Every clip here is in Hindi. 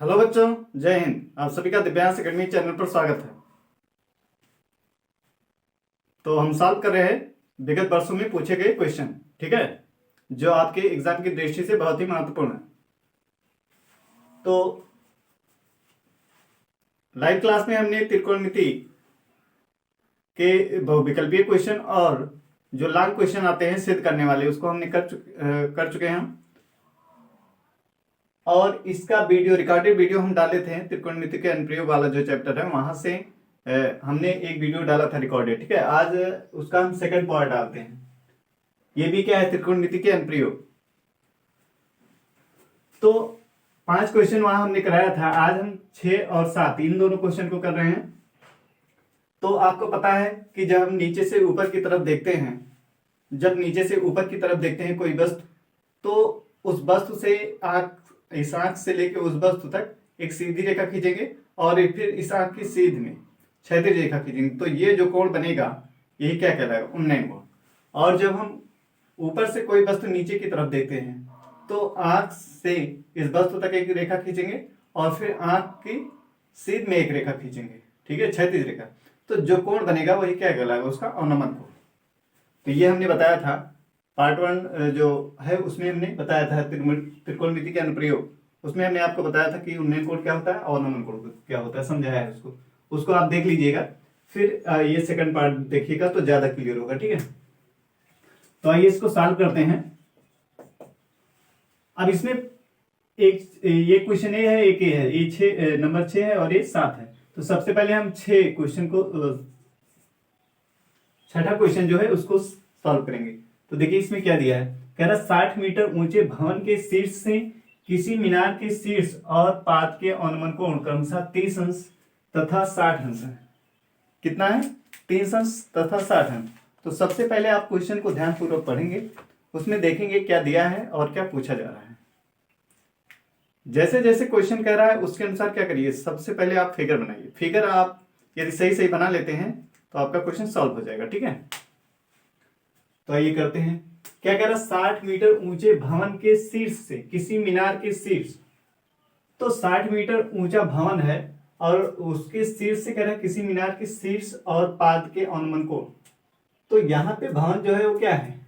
हेलो बच्चों, जय हिंद। आप सभी का दिव्यांश एकेडमी चैनल पर स्वागत है। तो हम सॉल्व कर रहे हैं विगत वर्षों में पूछे गए क्वेश्चन, ठीक है, जो आपके एग्जाम की दृष्टि से बहुत ही महत्वपूर्ण है। तो लाइव क्लास में हमने त्रिकोणमिति के बहुविकल्पीय क्वेश्चन और जो लॉन्ग क्वेश्चन आते हैं सिद्ध करने वाले, उसको हमने कर चुके हैं हम। और इसका वीडियो, रिकॉर्डेड वीडियो हम डाले थे त्रिकोणमिति के अनुप्रयोग वाला जो चैप्टर है, वहां से हमने एक वीडियो डाला था रिकॉर्डेड, ठीक है। आज उसका हम सेकंड पार्ट डालते हैं। ये भी क्या है, त्रिकोणमिति के अनुप्रयोग। तो 5 क्वेश्चन वहां हमने कराया था। आज हम 6 और 7 इन दोनों क्वेश्चन को कर रहे हैं। तो आपको पता है कि जब हम नीचे से ऊपर की तरफ देखते हैं, जब नीचे से ऊपर की तरफ देखते हैं कोई वस्तु, तो उस वस्तु से इस आंख से लेकर उस वस्तु तक एक सीधी रेखा खींचेंगे और फिर इस आंख की सीध में क्षैतिज रेखा खींचेंगे। तो ये जो कोण बनेगा यही क्या कहलाएगा, उन्नयन कोण। और जब हम ऊपर से कोई वस्तु नीचे की तरफ देखते हैं तो आंख से इस वस्तु तक एक रेखा खींचेंगे और फिर आंख की सीध में एक रेखा खींचेंगे, ठीक है, क्षैतिज रेखा। तो जो कोण बनेगा वही क्या कहलाएगा, उसका अवनमन कोण। तो ये हमने बताया था पार्ट 1 जो है उसमें हमने बताया था त्रिकोणमिति के अनुप्रयोग। उसमें हमने आपको बताया था कि उन्नयन कोण क्या होता है और अवनमन कोण क्या होता है, समझाया है उसको आप देख लीजिएगा। फिर ये सेकंड पार्ट देखिएगा तो ज्यादा क्लियर होगा, ठीक है। तो आइए इसको सॉल्व करते हैं। अब इसमें एक ये क्वेश्चन ए है, एक ए है, ये 6 नंबर 6 है और ये 7 है। तो सबसे पहले हम 6 क्वेश्चन को, छठा क्वेश्चन जो है उसको सॉल्व करेंगे। तो देखिए इसमें क्या दिया है, कह रहा 60 मीटर ऊंचे भवन के शीर्ष से किसी मीनार के शीर्ष और पाद के अवनमन कोण क्रमशः 30 अंश तथा 60 अंश है। कितना है, 30 अंश तथा 60 अंश। तो सबसे पहले आप क्वेश्चन को ध्यानपूर्वक पढ़ेंगे, उसमें देखेंगे क्या दिया है और क्या पूछा जा रहा है। जैसे जैसे क्वेश्चन कह रहा है उसके अनुसार क्या करिए, सबसे पहले आप फिगर बनाइए। फिगर आप यदि सही सही बना लेते हैं तो आपका क्वेश्चन सॉल्व हो जाएगा, ठीक है। तो आइए करते हैं। क्या कह रहा, 60 मीटर ऊंचे भवन के शीर्ष से किसी मीनार के शीर्ष। तो 60 मीटर ऊंचा भवन है और उसके शीर्ष से कह रहा है किसी मीनार के शीर्ष और पाद के अवनमन कोण। तो यहां पे भवन जो है वो क्या है,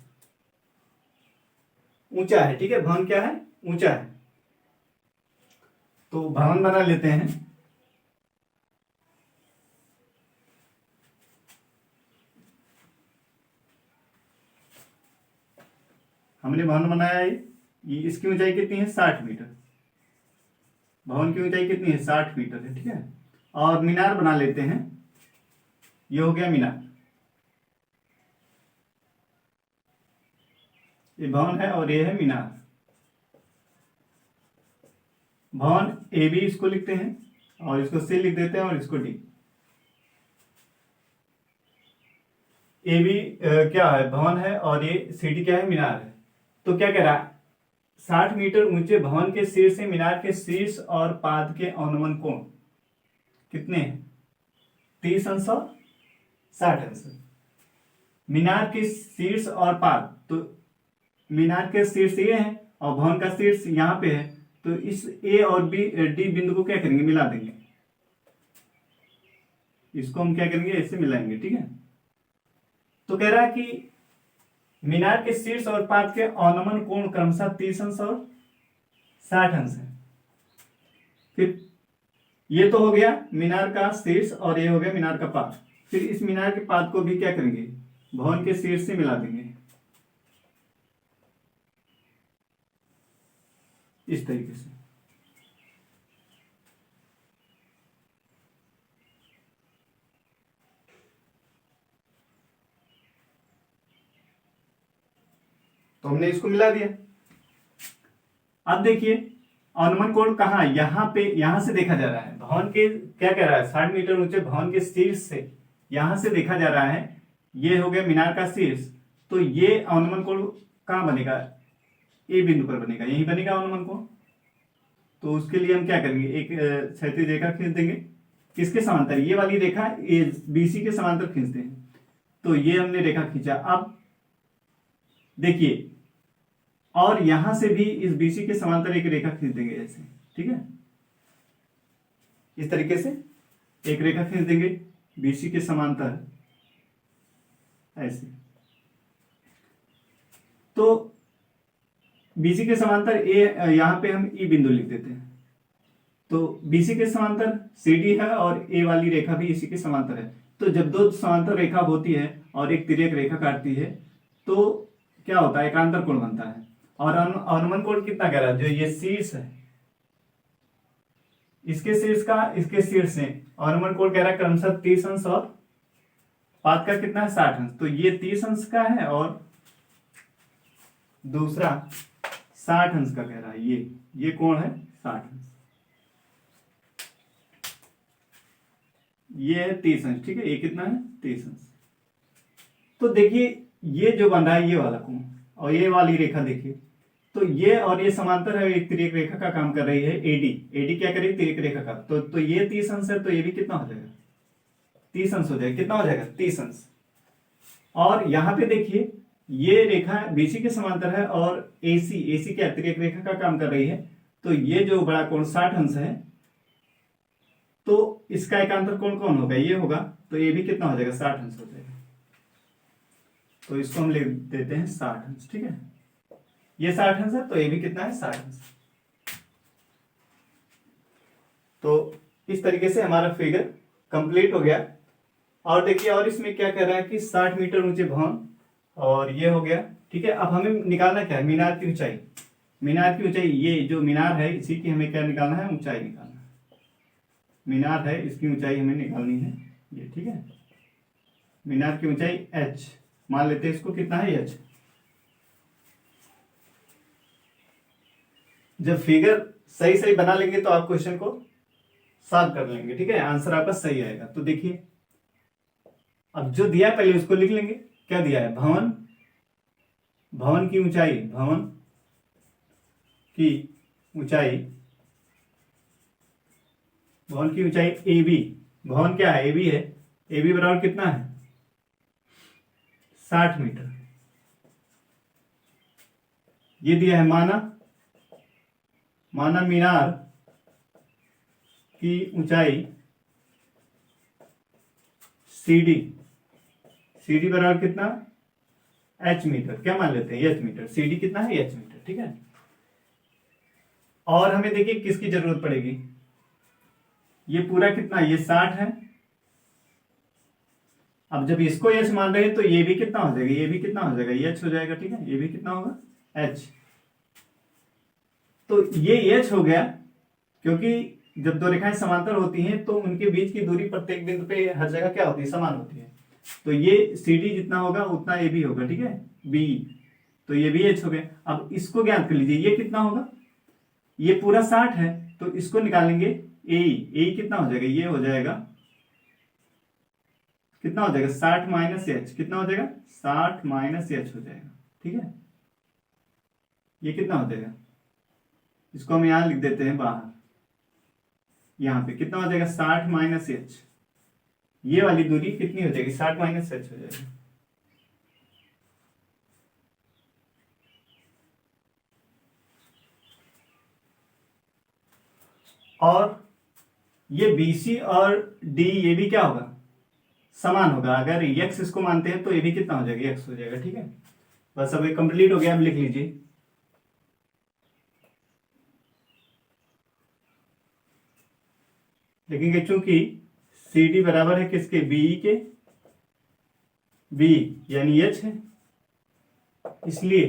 ऊंचा है, ठीक है। भवन क्या है, ऊंचा है। तो भवन बना लेते हैं। हमने भवन बनाया है, ये इसकी ऊंचाई कितनी है, 60 मीटर। भवन की ऊंचाई कितनी है, 60 मीटर है, ठीक है। और मीनार बना लेते हैं। ये हो गया मीनार, ये भवन है और ये है मीनार। भवन ए बी इसको लिखते हैं और इसको सी लिख देते हैं और इसको डी। ए बी क्या है, भवन है, और ये सी डी क्या है, मीनार है। तो क्या कह रहा है, 60 मीटर ऊंचे भवन के शीर्ष से मीनार के शीर्ष और पाद के अवनमन कोण कितने हैं, 30 अंश और 60 अंश। मीनार के शीर्ष और पाद, तो मीनार के शीर्ष ये है और भवन का शीर्ष यहाँ पे है। तो इस ए और बी डी बिंदु को क्या करेंगे, मिला देंगे। इसको हम क्या करेंगे, ऐसे मिलाएंगे, ठीक है। तो कह रहा है कि मीनार के शीर्ष और पाद के अवनमन कोण क्रमशः 30 अंश और 60 अंश है। फिर ये तो हो गया मीनार का शीर्ष और ये हो गया मीनार का पाद। फिर इस मीनार के पाद को भी क्या करेंगे, भवन के शीर्ष से मिला देंगे इस तरीके से। तो हमने इसको मिला दिया। अब देखिए अवनमन कोण कहाँ, यहां पे, यहां से देखा जा रहा है। भवन के क्या कह रहा है, 60 मीटर ऊंचे भवन के शीर्ष से यहां से देखा जा रहा है। ये हो गया मीनार का शीर्ष। तो ये अवनमन कोण कहां बनेगा, ए बिंदु पर बनेगा, यही बनेगा अवनमन कोण। तो उसके लिए हम क्या करेंगे, एक क्षैतिज रेखा खींच देंगे। किसके समांतर, ये वाली रेखा ए बीसी के समांतर खींचते हैं। तो ये हमने रेखा खींचा। अब देखिए, और यहां से भी इस बीसी के समांतर एक रेखा खींच देंगे ऐसे, ठीक है। इस तरीके से एक रेखा खींच देंगे बीसी के समांतर, ऐसे। तो बीसी के समांतर ए, यहां पे हम ई बिंदु लिख देते हैं। तो बीसी के समांतर सीडी है और ए वाली रेखा भी इसी के समांतर है। तो जब दो समांतर रेखा होती है और एक तिर्यक रेखा काटती है तो क्या होता है, एकांतर कोण बनता है। और अनुमान कोण कितना कह रहा है, जो ये शीर्ष है इसके शीर्ष का इसके शीर्ष से अनुमान कोण कह रहा है क्रमशः 30 अंश और पाद का कितना है 60 अंश। तो ये 30 अंश का है और दूसरा 60 अंश का कह रहा है। ये कोण है 60 अंश, ये है 30 अंश, ठीक है। ये कितना है 30 अंश। तो देखिए ये जो बन रहा है ये वाला कोण और ये वाली रेखा देखिए, तो ये और ये समांतर है, एक तिर्यक रेखा का काम कर रही है एडी। एडी क्या करेगी, तिर्यक रेखा का। तो ये 30 अंश है, तो ये भी कितना हो जाएगा 30 अंश हो जाएगा। कितना हो जाएगा 30 अंश। और यहां पे देखिए ये रेखा बीसी के समांतर है और एसी क्या तिर्यक रेखा का काम कर रही है। तो ये जो बड़ा कोण 60 अंश है, तो इसका एकांतर कोण कौन होगा, ये होगा। तो ये भी कितना हो जाएगा 60 अंश हो जाएगा। तो इसको हम लिख देते हैं 60 अंश, ठीक है। ये 60 अंश है, तो ये भी कितना है 60 अंश। तो इस तरीके से हमारा फिगर कंप्लीट हो गया। और देखिए और इसमें क्या कह रहा है कि 60 मीटर ऊंचे भवन, और ये हो गया, ठीक है। अब हमें निकालना क्या है, मीनार की ऊंचाई। मीनार की ऊंचाई, ये जो मीनार है इसी की हमें क्या निकालना है, ऊंचाई निकालना है। मीनार है, इसकी ऊंचाई हमें निकालनी है ये, ठीक है। मीनार की ऊंचाई h मान लेते हैं, इसको कितना है h। जब फिगर सही सही बना लेंगे तो आप क्वेश्चन को सॉल्व कर लेंगे, ठीक है। आंसर आपका सही आएगा। तो देखिए अब जो दिया है पहले उसको लिख लेंगे। क्या दिया है, भवन, भवन की ऊंचाई, भवन की ऊंचाई, भवन की ऊंचाई ए बी। भवन क्या है, ए बी है। ए बी बराबर कितना है 60 मीटर। ये दिया है माना मीनार की ऊंचाई सीडी, सीडी बराबर कितना h मीटर। क्या मान लेते हैं h मीटर। सीडी कितना है h मीटर, ठीक है। और हमें देखिए किसकी जरूरत पड़ेगी, ये पूरा कितना, ये 60 है। अब जब इसको h मान रहे हैं तो ये भी कितना हो जाएगा, ये भी कितना हो जाएगा, ये h हो जाएगा, ठीक है। ये भी कितना होगा h। तो ये h हो गया, क्योंकि जब दो रेखाएं समांतर होती हैं तो उनके बीच की दूरी प्रत्येक बिंदु पे हर जगह क्या होती है, समान होती है। तो ये CD जितना होगा उतना ये भी होगा, ठीक है, B। तो ये भी h हो गया। अब इसको ज्ञात कर लीजिए, ये कितना होगा, ये पूरा 60 है, तो इसको निकालेंगे ए कितना हो जाएगा, ये हो जाएगा कितना हो जाएगा 60 माइनस h। कितना हो जाएगा 60 माइनस h हो जाएगा, ठीक है। ये कितना हो जाएगा, इसको हम यहां लिख देते हैं बाहर। यहां पे कितना हो जाएगा 60 माइनस h। ये वाली दूरी कितनी हो जाएगी 60 माइनस h हो जाएगी। और ये BC और D ये भी क्या होगा, समान होगा। अगर x इसको मानते हैं तो ये भी कितना हो जाएगा, x हो जाएगा, ठीक है। बस अब ये कंप्लीट हो गया। अब लिख लीजिए, लिखेंगे चूंकि CD बराबर है किसके, BE के, B यानी h है, इसलिए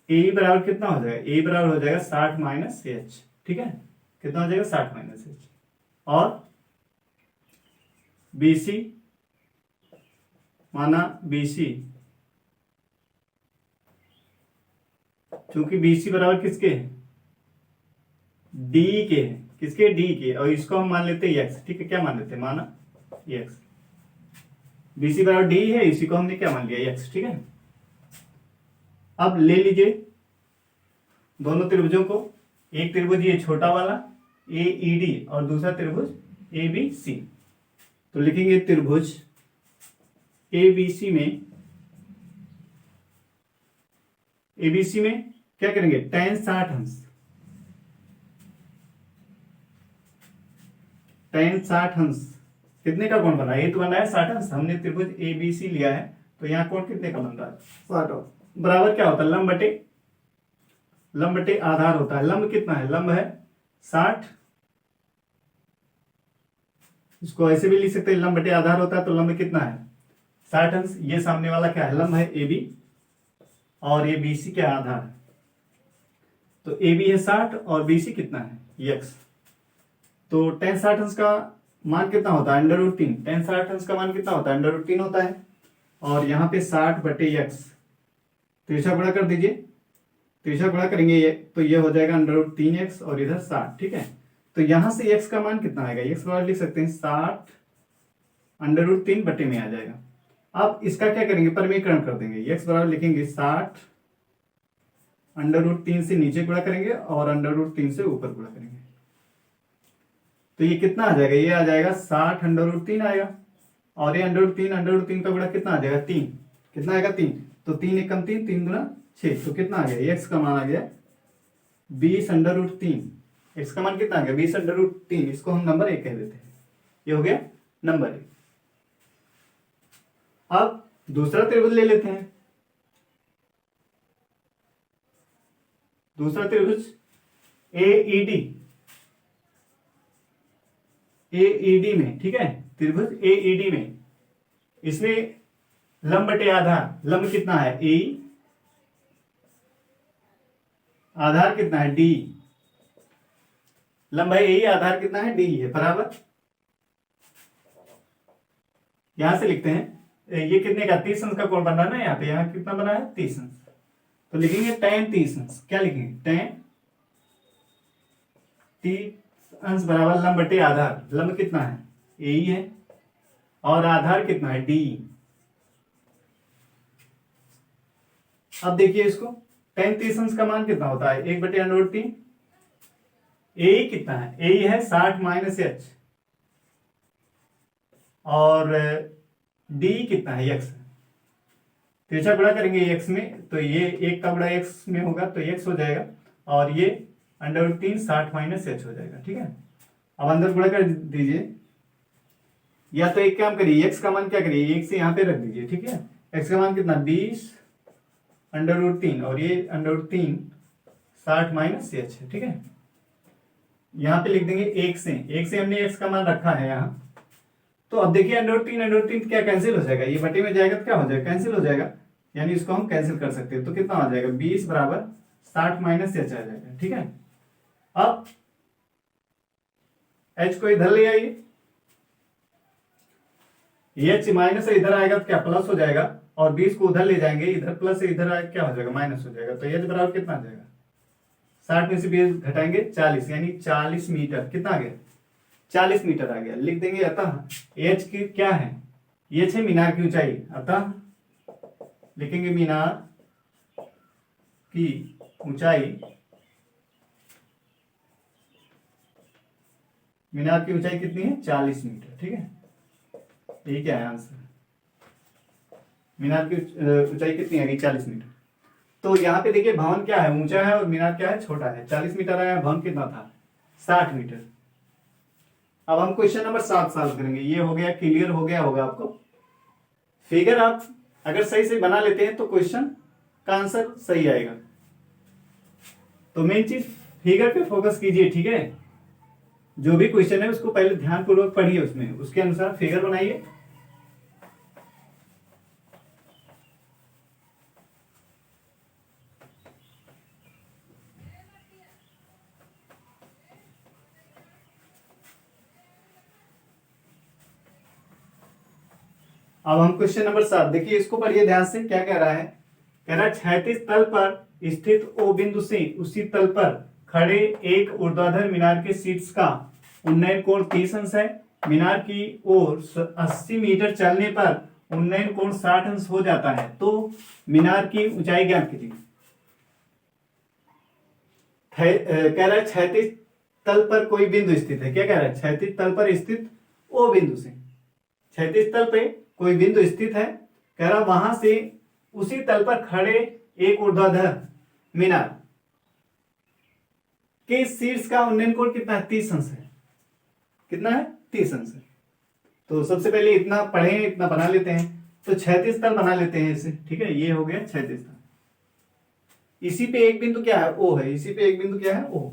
AE बराबर कितना हो जाएगा, AE बराबर हो जाएगा 60 माइनस h, ठीक है। कितना हो जाएगा 60 माइनस h। और BC माना BC, चूंकि BC बराबर किसके है, D के है, किसके, D के। और इसको हम मान लेते हैं x, ठीक है। क्या मान लेते हैं, माना x। BC बराबर D है, इसी को हमने क्या मान लिया x, ठीक है। अब ले लीजिए दोनों त्रिभुजों को। एक त्रिभुज ये छोटा वाला AED और दूसरा त्रिभुज ABC। तो लिखेंगे त्रिभुज ABC में क्या करेंगे, tan 60 अंश, tan 60 अंश कितने का कोण बना है? ये तो बना है 60 अंश। हमने त्रिभुज ए बी सी लिया है, तो यहाँ कोण कितने का बन रहा है? 60 अंश। बराबर क्या होता है? लंब बटे आधार होता है। लंब कितना है? लंब है 60। इसको ऐसे भी लिख सकते हैं, लंब बटे आधार होता है, तो लंब कितना है? 60 अंश। ये सामने वाला क्या है? लंब है ए बी, और ये बी सी क्या है? आधार। तो ए बी है 60 और बी सी कितना है? यक्स। तो tan 60 अंश का मान कितना होता है? √3। tan 60 अंश का मान कितना होता है? √3 होता है। और यहाँ पे 60 बटे यक्स, तिरछा गुणा कर दीजिए। तिरछा गुणा करेंगे ये, तो ये हो जाएगा √3x और इधर 60। ठीक है, तो यहां से x का मान कितना आएगा? x बराबर लिख सकते हैं 60 √3 बटे में आ जाएगा। अब इसका क्या करेंगे? परमीकरण कर देंगे। x बराबर लिखेंगे 60 √3 से नीचे गुणा करेंगे और √3 से ऊपर गुणा करेंगे। तो ये कितना आ जाएगा? ये आ जाएगा 60 √3 आएगा, और ये √3 का गुणा कितना आ जाएगा? 3। कितना आएगा? 3। तो 3 एकम 3, 3 गुना 6, तो कितना आ गया? x का मान आ गया 20 √3। x का मान कितना आ गया? 20 √3। इसको हम नंबर 1 कह देते हैं। ये हो गया नंबर 1। अब दूसरा त्रिभुज ले लेते हैं। दूसरा त्रिभुज एईडी में, ठीक है, त्रिभुज एईडी में इसमें लंब बटे आधार, लंब कितना है? ए, आधार कितना है? डी। लंब है ए, आधार कितना है? डी है। बराबर यहां से लिखते हैं, ये कितने का? 30 अंश का कोण बन रहा है ना यहाँ पे। यहाँ कितना बना है? 30 अंश। तो लिखेंगे tan 30 अंश। क्या लिखेंगे? tan 30 अंश बराबर लंब बटे आधार। लंब कितना है? ए ही है, और आधार कितना है? डी। अब देखिए इसको, tan 30 अंश का मान कितना होता है? 1 बटे √3। ए कितना है? ए है 60 माइनस एच, और डी कितना है? एक्स। तिरछा गुणा करेंगे एक्स में, तो ये 1 का गुणा एक्स में होगा, तो एक्स हो जाएगा, और ये √3 60 माइनस एच हो जाएगा। ठीक है, अब अंदर गुणा कर दीजिए, या तो एक काम करिए, एक्स का मान क्या करिए? 1 से यहाँ पे रख दीजिए। ठीक है, एक्स का मान कितना? 20 √3, और ये √3 60 माइनस एच है। ठीक है, यहाँ पे लिख देंगे 1 से हमने एक्स का मान रखा है यहाँ। तो अब देखिए √3 क्या कैंसिल हो जाएगा? ये बटे में जाएगा तो क्या हो जाएगा? कैंसिल हो जाएगा, यानी इसको हम कैंसिल कर सकते हैं। तो कितना आ जाएगा? 20 बराबर 60 माइनस एच आ जाएगा। ठीक है, अब एच को इधर ले आइए, एच माइनस इधर आएगा तो क्या प्लस हो जाएगा, और 20 को उधर ले जाएंगे, इधर प्लस से इधर आएगा, क्या हो जाएगा? माइनस हो जाएगा। तो एच बराबर कितना आ जाएगा? 60 में से 20 घटाएंगे 40, यानी 40 मीटर। कितना आ गया? 40 मीटर आ गया। लिख देंगे अतः एच की क्या है? एच है मीनार की ऊंचाई, अतः लिखेंगे मीनार की ऊंचाई, मीनार की ऊंचाई कितनी है? 40 मीटर। ठीक है, ये क्या है आंसर? मीनार की ऊंचाई कितनी है? 40 मीटर। तो यहाँ पे देखिए भवन क्या है? ऊंचा है, और मीनार क्या है? छोटा है। 40 मीटर आया, भवन कितना था? 60 मीटर। अब हम क्वेश्चन नंबर 7 सॉल्व करेंगे। ये हो गया, क्लियर हो गया होगा आपको। फिगर आप अगर सही से बना लेते हैं तो क्वेश्चन का आंसर सही आएगा। तो मेन चीज फिगर पे फोकस कीजिए। ठीक है, जो भी क्वेश्चन है उसको पहले ध्यानपूर्वक पढ़िए, उसमें उसके अनुसार फिगर बनाइए। अब हम क्वेश्चन नंबर 7 देखिए, इसको पढ़िए ध्यान से। क्या कह रहा है? कह रहा है क्षैतिज तल पर स्थित ओ बिंदु से उसी तल पर खड़े एक ऊर्ध्वाधर मीनार के शीर्ष का उन्नयन कोण 30 अंश है। मीनार की ओर 80 मीटर चलने पर उन्नयन कोण 60 अंश हो जाता है। तो मीनार की ऊंचाई ज्ञात कीजिए। कह रहा है क्षैतिज तल पर कोई बिंदु स्थित है। क्या कह रहा है? क्षैतिज तल पर स्थित ओ बिंदु से, क्षैतिज तल पे कोई बिंदु स्थित है। कह रहा वहां से उसी तल पर खड़े एक ऊर्ध्वाधर मीनार के शीर्ष का उन्नयन कोण कितना है? 30 अंश है। कितना है 30 अंश है। तो सबसे पहले इतना पढ़े इतना बना लेते हैं, तो 36 तल बना लेते हैं इसे, ठीक है। ये हो गया 36 तल। इसी पे एक बिंदु क्या है ओ है, इसी पे एक बिंदु क्या है ओ।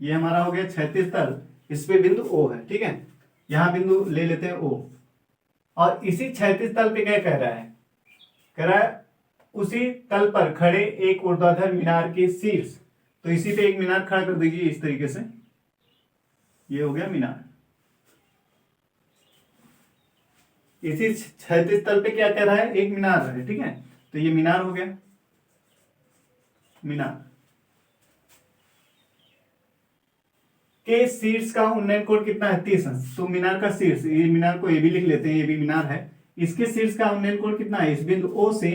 ये हमारा हो गया 36 तल, इस पे बिंदु ओ है, ठीक है। यहां बिंदु ले लेते हैं ओ, और इसी 36 तल पे क्या कह रहा है, कह रहा है उसी तल पर खड़े एक ऊर्ध्वाधर मीनार के शीर्ष। तो इसी पे एक मीनार खड़ा कर दीजिए इस तरीके से, ये हो गया मीनार। इसी 36 तल पे क्या कह रहा है, एक मीनार है, ठीक है। तो ये मीनार हो गया, मीनार के शीर्ष का उन्नयन कोण कितना है 30 अंश। तो मीनार का शीर्ष, ये मीनार को ये भी लिख लेते हैं, ये भी मीनार है। इसके शीर्ष का उन्नयन कोण कितना है, इस बिंदु ओ से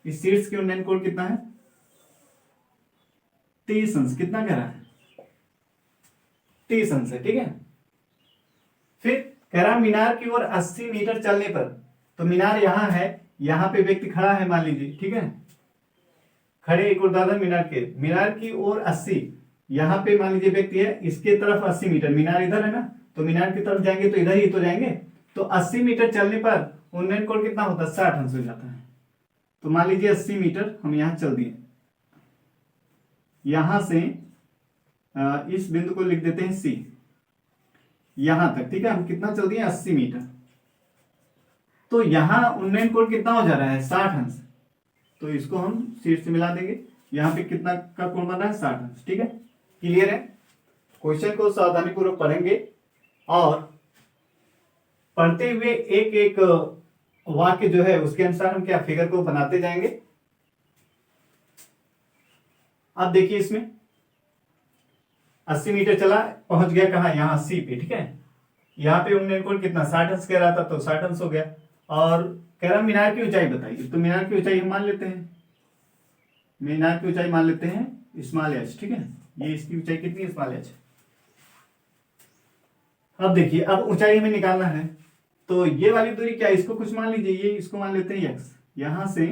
इस शीर्ष के उन्नयन कोण कितना है 30 अंश। कितना कह रहा है 30 अंश है, ठीक है। फिर कह रहा मीनार की ओर 80 मीटर चलने पर, तो मीनार यहां है, यहां पे व्यक्ति खड़ा है मान लीजिए, ठीक है। खड़े एक ऊर्ध्वाधर मीनार की ओर 80, यहां पे मान लीजिए व्यक्ति है, इसके तरफ 80 मीटर, मीनार इधर है ना, तो मीनार की तरफ जाएंगे तो इधर ही तो जाएंगे। तो 80 मीटर चलने पर उन्नयन कोण कितना होता है 60 अंश हो जाता है। तो मान लीजिए 80 मीटर हम यहां चल दिए, यहां से इस बिंदु को लिख देते हैं सी, यहां तक, ठीक है। हम कितना चल दिए 80 मीटर, तो यहां उन्नयन कोण कितना हो जा रहा है 60 अंश। तो इसको हम शीर्ष से मिला देंगे, यहां पे कितना का कोण बन रहा है 60 अंश, ठीक है। क्लियर है। क्वेश्चन को सावधानी पूर्वक पढ़ेंगे और पढ़ते हुए एक एक वाक्य जो है उसके अनुसार हम क्या फिगर को बनाते जाएंगे। अब देखिए इसमें 80 मीटर चला, पहुंच गया कहां, यहां सी पे, ठीक है। यहां पे उन्नयन कोण कितना 60 अंश कह रहा था, तो 60 अंश हो गया। और कह रहा मीनार की ऊंचाई बताइए, तो मीनार की ऊंचाई हम मान लेते हैं, मीनार की ऊंचाई मान लेते हैं स्मॉल एच, ठीक है। ये इसकी ऊंचाई कितनी है स्मॉल एच। अब देखिए, अब ऊंचाई हमें निकालना है, तो ये वाली दूरी क्या है, इसको कुछ मान लीजिए, ये इसको मान लेते हैं एक्स, यहां से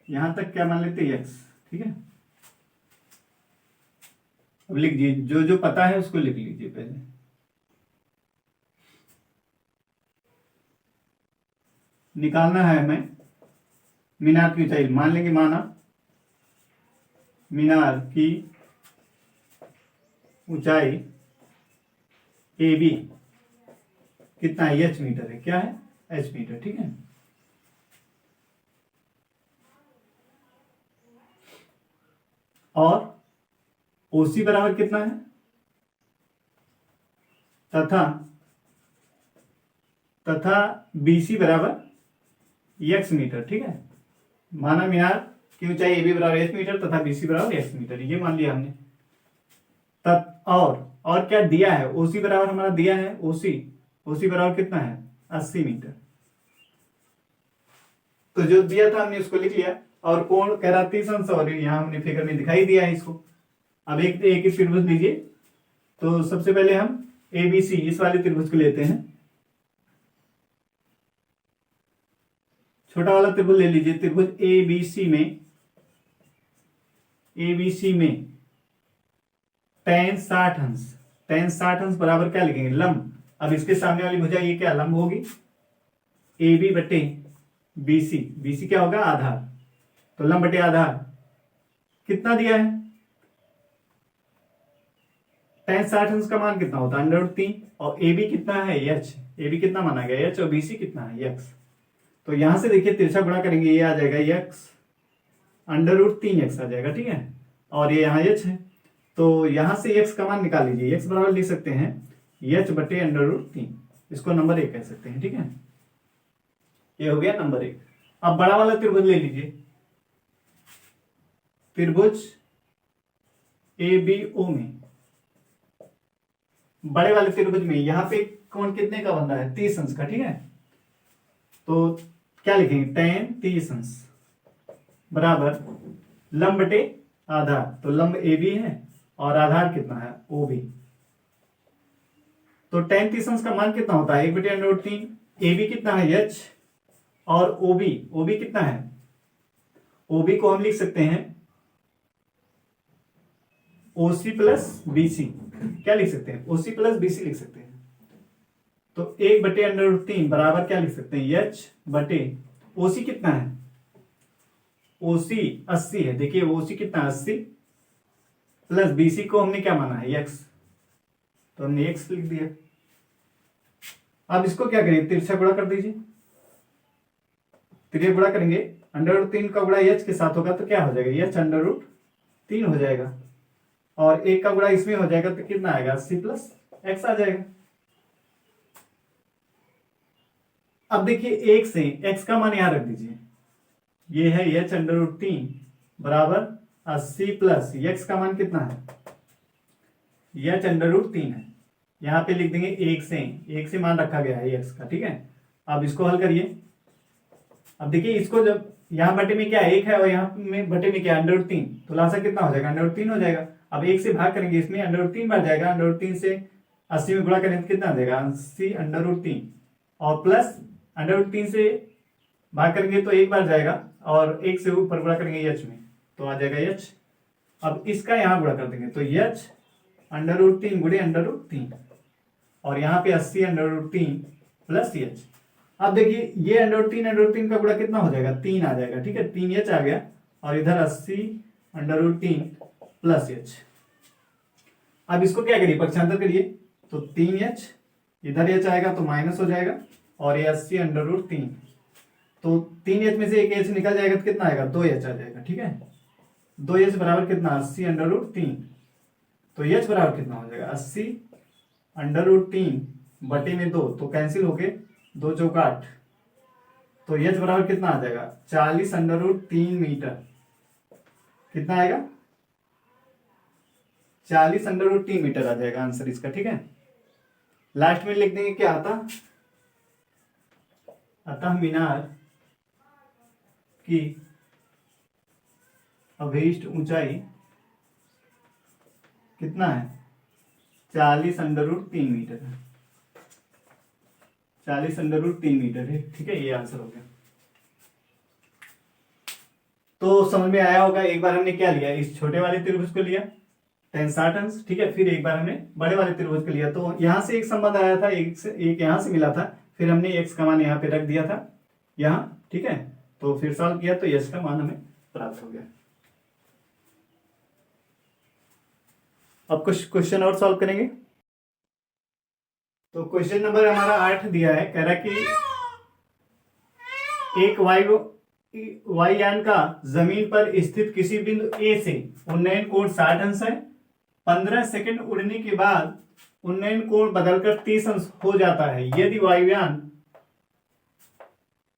यहां तक क्या मान लेते हैं एक्स, ठीक है। अब लिख दीजिए, जो जो पता है उसको लिख लीजिए पहले। निकालना है हमें मीनार की ऊंचाई, मान लेंगे माना मीनार की ऊंचाई ए बी कितना है एच मीटर है, क्या है एच मीटर, ठीक है। और ओसी बराबर कितना है, तथा बीसी बराबर एक्स मीटर, ठीक है। माना मीनार की ऊंचाई ए बी बराबर एच मीटर तथा बीसी बराबर एक्स मीटर, ये मान लिया हमने। और क्या दिया है, ओसी बराबर हमारा दिया है, ओसी बराबर कितना है 80 मीटर। तो जो दिया था हमने उसको लिख लिया, और कोण कह रहा 30 अंश, और यहां हमने फिगर में दिखाई दिया है इसको। अब एक एक त्रिभुज लीजिए, तो सबसे पहले हम एबीसी इस वाले त्रिभुज को लेते हैं। छोटा वाला त्रिभुज ले लीजिए, त्रिभुज एबीसी में tan 60 अंश, tan 60 अंश बराबर क्या लिखेंगे लंब। अब इसके सामने वाली भुजा ये क्या लंब होगी, ए बी बटे बीसी, बीसी क्या होगा आधार, तो लंब बटे आधार कितना दिया है, tan 60 अंश का मान कितना होता है √3, और ए बी कितना है एच, ए बी कितना माना गया एच, और बीसी कितना है एक्स। तो यहां से देखिए तिरछा गुणा करेंगे, ये आ जाएगा एक्स √3x आ जाएगा, ठीक है। और ये यहाँ एच है, तो यहां से एक्स का मान निकाल लीजिए, एक्स बराबर लिख सकते हैं एच बटे √3, इसको नंबर 1 कह सकते हैं, ठीक है। ये हो गया नंबर 1। अब बड़ा वाला त्रिभुज ले लीजिए, त्रिभुज एबीओ में, बड़े वाले त्रिभुज में यहां पे कोण कितने का बन रहा है 30 अंश का, ठीक है। तो क्या लिखेंगे tan 30 अंश बराबर लंब बटे आधार, तो लंब ए बी है और आधार कितना है ओ बी। तो tan 30 अंश का मान कितना होता है 1 बटे √3, ए बी कितना है एच, और ओ बी कितना है, ओ बी को हम लिख सकते हैं ओसी प्लस बीसी, क्या लिख सकते हैं, ओसी प्लस बीसी लिख सकते हैं। तो 1/√3 बराबर क्या लिख सकते हैं, एच बटे ओसी कितना है, ओसी 80 है। देखिए ओसी कितना 80 प्लस बीसी को हमने क्या माना है एक्स, तो हमने एक्स लिख दिया। अब इसको क्या करेंगे, तिरछा गुणा कर दीजिए। तिरछा गुणा करेंगे, √3 का गुणा एच के साथ होगा तो क्या हो जाएगा, एच √3 हो जाएगा, और एक का गुणा इसमें हो जाएगा तो कितना आएगा, 80 प्लस एक्स आ जाएगा। अब देखिए एक से एक्स का मान यहां रख दीजिए, ये है एच √3 बराबर 80 प्लस एक्स का मान कितना है, एच √3 है। यहां पे लिख देंगे एक से मान रखा गया है एक्स का, ठीक है। अब इसको हल करिए। अब देखिए इसको जब यहाँ बटे में क्या एक है और यहाँ में बटे में क्या √3, तो लासा कितना हो जाएगा, √3 हो जाएगा। अब एक से भाग करेंगे, इसमें √3 बढ़ जाएगा, √3 से 80 में गुणा करेंगे तो कितना आ जाएगा, 80 √3 और प्लस √3 से भाग करेंगे तो एक बार जाएगा, और एक से ऊपर गुणा करेंगे एच में तो आ जाएगा एच। अब इसका यहाँ गुणा कर देंगे तो एच √3 गुणे √3, और यहाँ पे 80 √3 प्लस एच। अब देखिए ये √3 का गुणा कितना हो जाएगा, 3 आ जाएगा, ठीक है, 3 एच आ गया, और इधर 80 √3 प्लस एच। अब इसको क्या करिए, पक्षांतर करिए, तो 3h इधर एच आएगा तो माइनस हो जाएगा, और ये 80 √3, तो 3h में से एक एच निकल जाएगा तो कितना आएगा, 2h आ जाएगा, ठीक है। 2h बराबर कितना, 80 √3, तो h बराबर कितना हो जाएगा, 80 √3 बटे में 2, तो कैंसिल हो गए, 2 चौका 8, तो h बराबर कितना आ जाएगा, 40 √3 मीटर। कितना आएगा, 40 √3 मीटर आ जाएगा आंसर इसका, ठीक है। लास्ट में लिख देंगे क्या आता, अतः मीनार की अभीष्ट ऊंचाई कितना है, 40 √3 मीटर है, 40 √3 मीटर है, ठीक है। ये आंसर हो गया। तो समझ में आया होगा, एक बार हमने क्या लिया, इस छोटे वाले त्रिभुज को लिया tan 60 अंश, ठीक है, फिर एक बार हमने बड़े वाले त्रिभुज को लिया, तो यहां से एक संबंध आया था, एक यहां से मिला था, फिर हमने एक्स का मान यहाँ पे रख दिया था यहाँ, ठीक है, तो फिर सॉल्व किया तो यश का मान हमें प्राप्त हो गया। अब कुछ क्वेश्चन और सॉल्व करेंगे। तो क्वेश्चन नंबर हमारा 8 दिया है, कह रहा है कि एक वायुयान का जमीन पर स्थित किसी बिंदु ए से उन्नयन कोण 60 अंश है, 15 सेकंड उड़ने के बाद उन्नयन कोण बदलकर 30 अंश हो जाता है। यदि वायुयान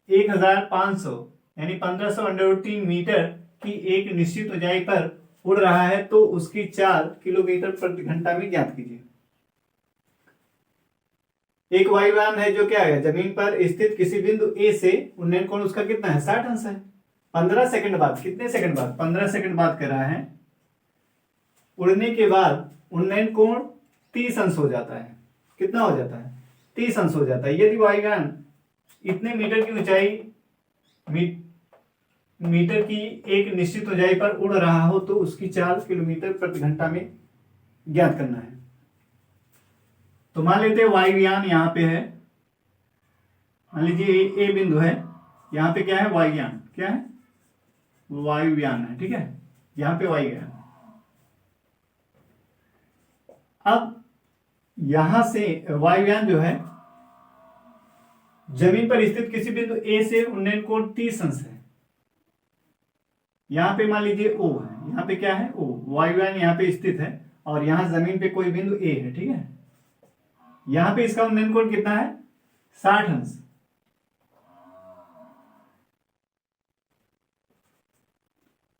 1500 यानी 1500 √3 मीटर की एक निश्चित ऊंचाई पर उड़ रहा है तो उसकी चाल किलोमीटर प्रति घंटा में ज्ञात कीजिए। एक वायुयान है जो क्या है, जमीन पर स्थित किसी बिंदु ए से उन्नयन कोण उसका कितना है, 60 अंश है। 15 सेकंड बाद, कितने सेकंड बाद, 15 सेकंड बाद कर रहा है, उड़ने के बाद उन्नयन कोण 30 अंश हो जाता है। कितना हो जाता है, 30 अंश हो जाता है। यदि वायुयान इतने मीटर की ऊंचाई मीटर की एक निश्चित ऊंचाई पर उड़ रहा हो तो उसकी चाल किलोमीटर प्रति घंटा में ज्ञात करना है। तो मान लेते हैं वायुयान यहाँ पे है, मान लीजिए ए बिंदु है, यहाँ पे क्या है, वायुयान, क्या है, वायुयान है, ठीक है, यहाँ पे वायुयान। अब यहां से वायुयान जो है जमीन पर स्थित किसी बिंदु ए से उन्नयन कोण 30 अंश है। यहां पे मान लीजिए ओ है, यहां पे क्या है, ओ, वायुयान यहां पे स्थित है, और यहां जमीन पे कोई बिंदु ए है, ठीक है। यहां पे इसका उन्नयन कोण कितना है, 60 अंश।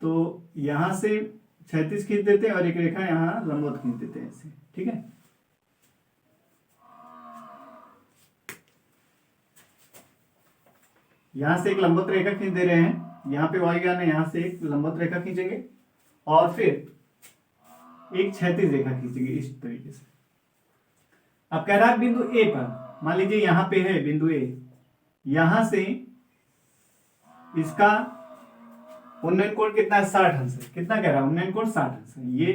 तो यहां से 36 खींच देते हैं और एक रेखा यहां लंबवत खींच देते हैं ऐसे, ठीक है। यहां से एक लंबवत रेखा खींच दे रहे हैं, यहां पे वायुयान है, यहां से एक लंबवत रेखा खींचेंगे और फिर एक क्षैतिज रेखा खींचेंगे इस तरीके से। अब कह रहा है बिंदु ए पर, मान लीजिए यहां पे है बिंदु ए, यहां से इसका उन्नयन कोण कितना है, 60 अंश है। कितना कह रहा है, उन्नयन कोण 60 अंश है, ये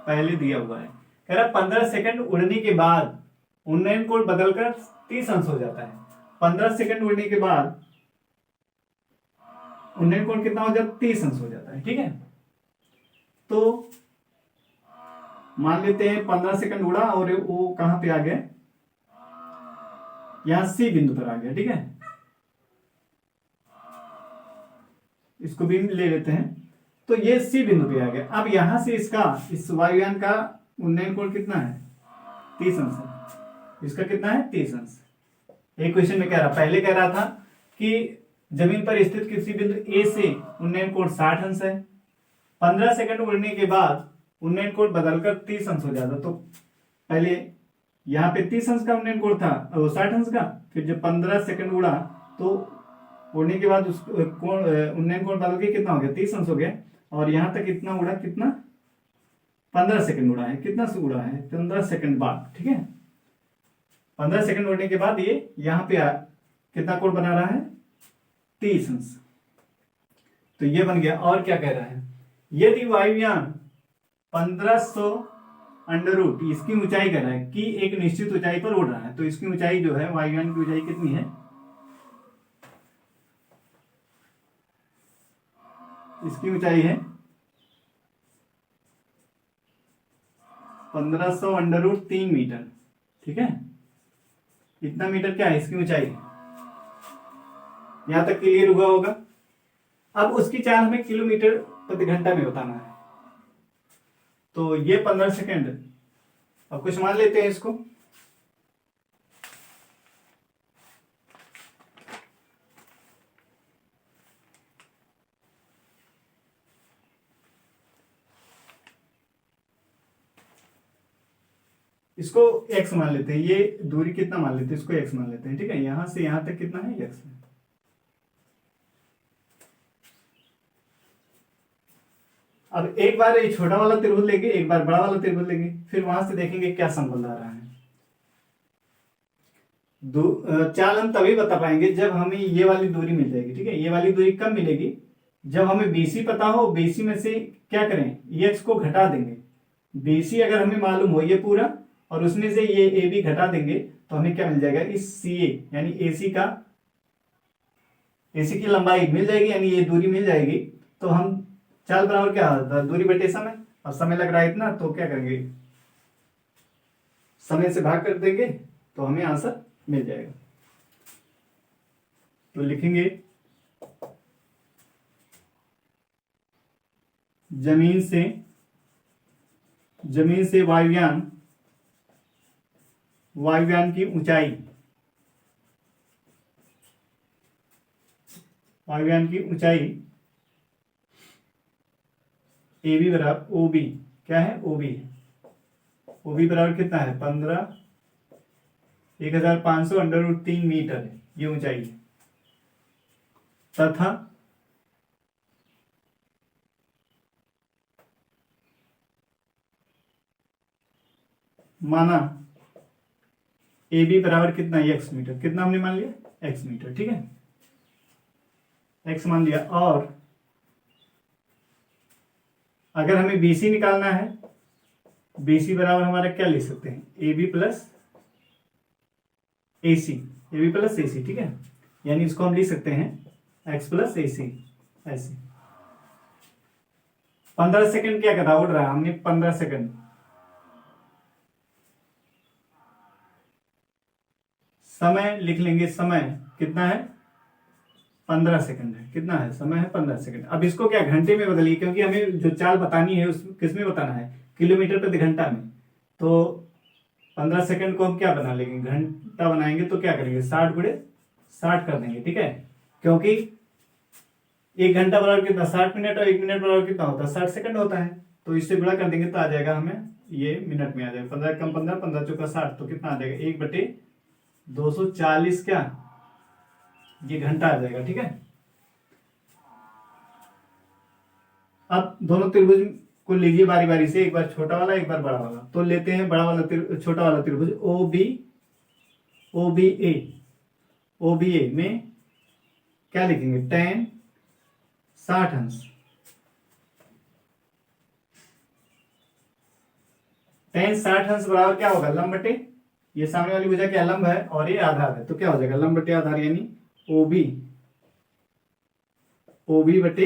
पहले दिया हुआ है। कह रहा 15 सेकंड उड़ने के बाद उन्नयन कोण बदलकर 30 अंश हो जाता है। 15 सेकंड उड़ने के बाद उन्नयन कोण कितना हो जाता है? 30 अंश हो जाता है। ठीक है, तो मान लेते हैं 15 सेकंड उड़ा और वो कहां पे आ गया? यहां सी बिंदु पर आ गया। ठीक है, इसको भी ले लेते हैं। तो ये सी बिंदु पे आ गया। अब यहां से इसका, इस वायुयान का उन्नयन कोण कितना है? 30 अंश है। इसका कितना है? 30 अंश। एक क्वेश्चन में कह रहा, पहले कह रहा था कि जमीन पर स्थित किसी बिंदु ए से उन्नयन कोण 60 अंश है। 15 सेकंड उड़ने के बाद उन्नयन कोण बदलकर 30 अंश हो जाता। तो पहले यहाँ पे 30 अंश का उन्नयन कोण था, 60 अंश का। फिर जब 15 सेकंड उड़ा तो उड़ने के बाद उस कोण, उन्नयन कोण बदल के कितना हो गया? 30 अंश हो गया। और यहां तक कितना उड़ा? कितना? 15 सेकंड उड़ा है। कितना से उड़ा है? 15 सेकंड बाद। ठीक है, 15 सेकंड उड़ने के बाद ये यहां पे कितना कोण बना रहा है? 30 अंश। तो ये बन गया। और क्या कह रहा है? यदि वायुयान 1500 अंडर रूट, इसकी ऊंचाई कह रहा है कि एक निश्चित ऊंचाई पर उड़ रहा है, तो इसकी ऊंचाई जो है, वायुयान की ऊंचाई कितनी है? इसकी ऊंचाई है 1500 अंडर रूट 3 मीटर। ठीक है, इतना मीटर क्या है इसकी ऊंचाई? यहां तक क्लियर हुआ होगा। अब उसकी चाल हमें किलोमीटर प्रति घंटा में बताना है। तो ये 15 सेकंड, अब कुछ मान लेते हैं इसको। इसको x मान लेते हैं। ये दूरी कितना मान लेते हैं? इसको x मान लेते हैं। ठीक है, यहां से यहां तक कितना है? x है। अब एक बार ये छोटा वाला त्रिभुज लेंगे, एक बार बड़ा वाला त्रिभुज लेंगे, फिर वहां से देखेंगे क्या संबंध आ रहा है। चाल हम तभी बता पाएंगे जब हमें ये वाली दूरी मिल जाएगी। ठीक है, ये वाली दूरी कब मिलेगी? जब हमें BC पता हो। BC में से क्या करें? ये x को घटा देंगे। BC अगर हमें मालूम हो ये पूरा, और उसमें से ये AB घटा देंगे, तो हमें क्या मिल जाएगा? इस CA यानी AC की लंबाई मिल जाएगी, यानी ये दूरी मिल जाएगी। तो हम चाल बराबर क्या होता है? दूरी बटे समय। अब समय लग रहा है इतना, तो क्या करेंगे? समय से भाग कर देंगे तो हमें आंसर मिल जाएगा। तो लिखेंगे जमीन से वायुयान की ऊंचाई, AB बराबर OB। क्या है? OB बराबर कितना है? 1500 अंडर रूट 3 मीटर है ये ऊंचाई है। तथा माना AB बराबर कितना? x metre. कितना हमने मान लिया? x metre. ठीक है, x मान लिया। और अगर हमें BC निकालना है, BC बराबर हमारा क्या लिख सकते हैं? AB plus AC। ठीक है, यानी इसको हम लिख सकते हैं x प्लस AC ऐसे। 15 सेकंड क्या कर रहा? उड़ रहा है। हमने 15 सेकंड, समय लिख लेंगे। समय कितना है? 15 सेकंड है। कितना है? समय है 15 सेकंड। अब इसको क्या घंटे में बदलिए, क्योंकि हमें जो चाल बतानी है उस किस में बताना है? किलोमीटर प्रति घंटा में। तो 15 सेकंड को हम क्या बना लेंगे? घंटा बनाएंगे। तो क्या करेंगे? 60 गुणे 60 कर देंगे। ठीक है, क्योंकि 1 घंटा बराबर कितना? 60 मिनट, और 1 मिनट बराबर कितना होता है? 60 सेकंड होता है। तो इससे गुणा कर देंगे तो आ जाएगा हमें ये मिनट में आ जाएगा। 15 कम 15, 15 चौका 60, तो कितना आ जाएगा? 1/240 क्या? ये घंटा आ जाएगा। ठीक है, अब दोनों त्रिभुज को लीजिए बारी बारी से, एक बार छोटा वाला एक बार बड़ा वाला। तो लेते हैं बड़ा वाला छोटा वाला त्रिभुज OBA में क्या लिखेंगे? tan 60 अंश। tan 60 अंश बराबर क्या होगा, लंब बटे ये सामने वाली भुजा क्या लंब है और ये आधार है, तो क्या हो जाएगा लंब बटे आधार यानी ओबी, ओबी बटे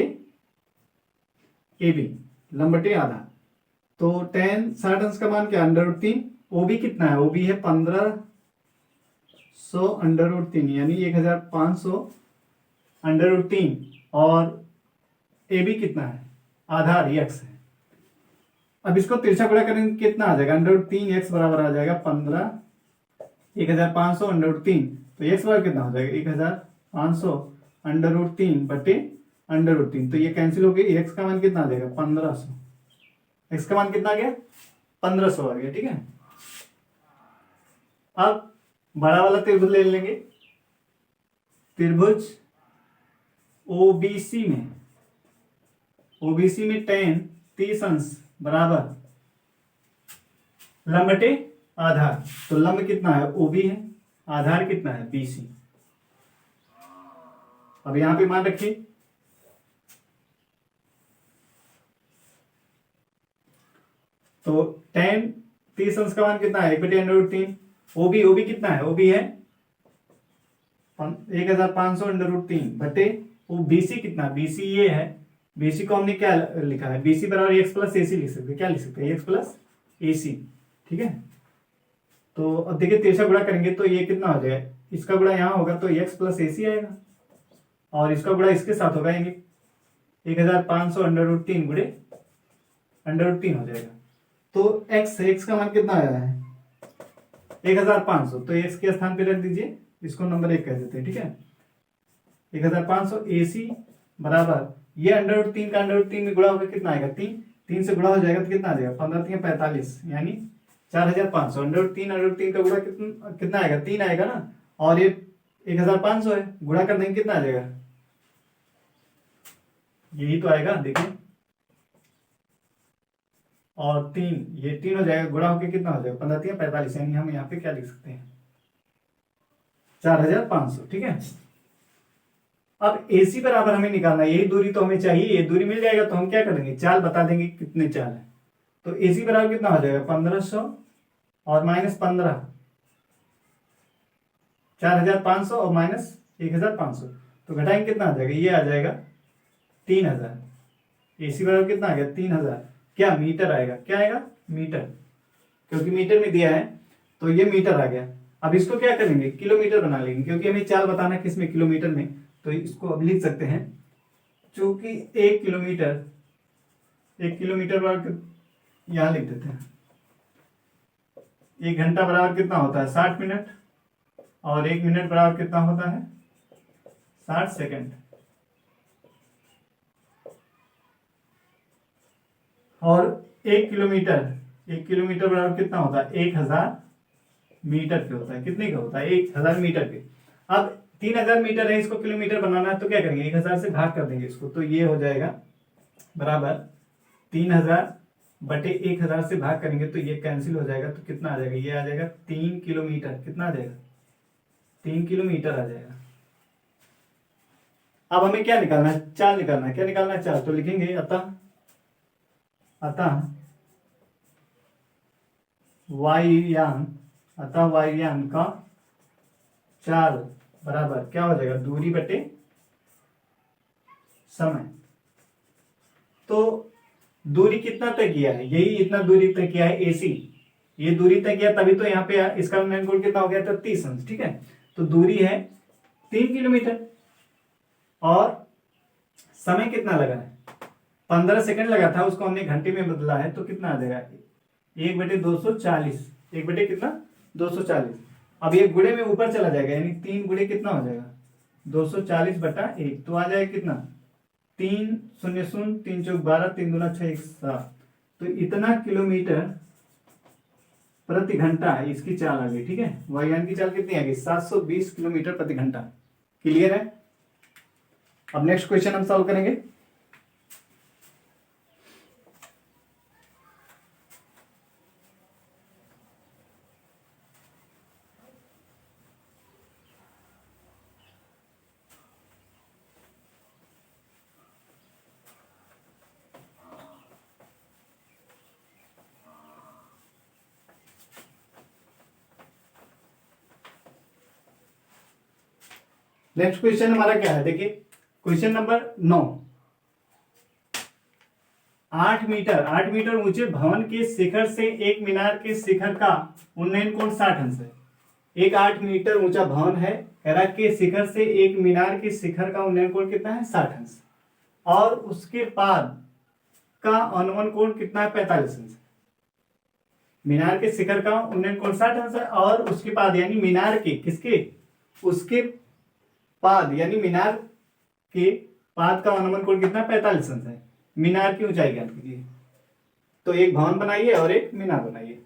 एबी, लंब बटे आधार। तो tan 60 अंश का मान क्या, √3। ओबी कितना है, ओबी है 1500 √3 यानी 1500 √3 और एबी कितना है, आधार x है। अब इसको तिरछा गुणा करेंगे कितना आ जाएगा, √3 x बराबर आ जाएगा 1500 √3, तो x बराबर कितना हो जाएगा 1500 √3 बटे √3, तो ये कैंसिल हो गई, x का मान कितना आ जाएगा 1500, x का मान कितना आ गया 1500 आ गया, ठीक है। अब बड़ा वाला त्रिभुज ले लेंगे, त्रिभुज ओबीसी में, ओबीसी में tan 30 अंश बराबर लंब बटे आधार, तो लंब कितना है ओबी है, आधार कितना है बीसी। अब यहां पे मान रखिए, तो tan 30 अंश का मान कितना है 1/√3, ओबी, ओबी कितना है, ओबी है 1500 √3 बटे वो बीसी कितना, बीसी ये है, बीसी को हमने क्या लिखा है, बीसी बराबर एक्स प्लस एसी लिख सकते हैं, क्या लिख सकते हैं एक्स प्लस एसी, ठीक है। तो अब देखिए तिरछा गुणा करेंगे तो ये कितना हो जाएगा, इसका गुणा यहाँ होगा तो एक्स प्लस एसी आएगा और इसका गुणा इसके साथ होगा यानी 1500 √3 गुणे √3 हो जाएगा। तो x का मान कितना आया है 1500, तो x के स्थान पे रख दीजिए, इसको नंबर 1 कह देते हैं, ठीक है। 1500 एसी बराबर ये √3 का √3 में गुणा होकर कितना आएगा 3, 3 से गुणा हो जाएगा तो कितना आ जाएगा 15 45 यानी 4500, √3 का गुणा कितना आएगा 3 आएगा ना, और ये 1500 है, गुणा कर देंगे कितना आ जाएगा, यही तो आएगा देखिए, और 3 ये 3 हो जाएगा, गुणा होकर कितना हो जाएगा 15 45 यानी हम यहाँ पे क्या लिख सकते हैं 4500, ठीक है। अब AC बराबर हमें निकालना है, यही दूरी तो हमें चाहिए, ये दूरी मिल जाएगा तो हम क्या करेंगे चाल बता देंगे कितने चाल है, तो AC बराबर कितना हो जाएगा 1500 और -15, 4500 और -1500, तो घटाएंगे कितना आ जाएगा, ये आ जाएगा 3000। AC बराबर कितना आ गया 3000, क्या मीटर आएगा, क्या आएगा मीटर, क्योंकि मीटर में दिया है तो ये मीटर आ गया। अब इसको क्या करेंगे किलोमीटर बना लेंगे, क्योंकि हमें चाल बताना है किसमें किलोमीटर में, तो इसको अब लिख सकते हैं, चूंकि 1 किलोमीटर बराबर यहां लिख देते हैं, 1 घंटा बराबर कितना होता है 60 मिनट और 1 मिनट बराबर कितना होता है 60 सेकंड, और 1 किलोमीटर बराबर कितना होता है 1000 मीटर के होता है, कितने का होता है 1000 मीटर के। अब 3000 मीटर है, इसको किलोमीटर बनाना है तो क्या करेंगे 1000 से भाग कर देंगे इसको, तो ये हो जाएगा बराबर 3000 बटे 1000 से भाग करेंगे तो ये कैंसिल हो जाएगा, तो कितना आ जाएगा, ये आ जाएगा 3 किलोमीटर, कितना आ जाएगा 3 किलोमीटर आ जाएगा। अब हमें क्या निकालना है, चाल निकालना है, क्या निकालना है चाल, तो लिखेंगे अतः वायुयान का चाल बराबर क्या हो जाएगा दूरी बटे समय। तो दूरी कितना तय किया है, यही इतना दूरी तय किया है AC, ये दूरी तय किया तभी तो यहाँ पे इसका मैग्नीट्यूड कितना हो गया था 30 अंश, ठीक है। तो दूरी है 3 किलोमीटर और समय कितना लगा है 15 सेकंड लगा था, उसको हमने घंटे में बदला है तो कितना आ जाएगा 1/240, 1 बटे कितना 240। अब ये गुणे में ऊपर चला जाएगा यानी 3 गुणे कितना हो जाएगा 240/1, तो आ जाएगा कितना 3 0 0 3 चौक 12 3 दूना 6 1 7, तो इतना किलोमीटर प्रति घंटा इसकी चाल आ गई, ठीक है। वायुयान की चाल कितनी आ गई 720 किलोमीटर प्रति घंटा। क्लियर है। अब नेक्स्ट क्वेश्चन हम सॉल्व करेंगे। नेक्स्ट क्वेश्चन हमारा क्या है, देखिए क्वेश्चन नंबर 9। 8 मीटर ऊंचे भवन के शिखर से एक मीनार के शिखर का उन्नयन कोण 60 अंश है। एक 8 मीटर ऊंचा भवन है, कह रहा के शिखर से एक मीनार के शिखर का उन्नयन कोण कितना है, 60 अंश, और उसके पाद का अनुमान कोण कितना है, 45 अंश। मीनार के शिखर का उन्नयन कोण 60 अंश है, और उसके पाद यानी मीनार के किसके, उसके पाद यानी मीनार के पाद का अनुमान कोण कितना, 45 अंश है। मीनार की ऊंचाई ज्ञात कीजिए। तो एक भवन बनाइए और एक मीनार बनाइए।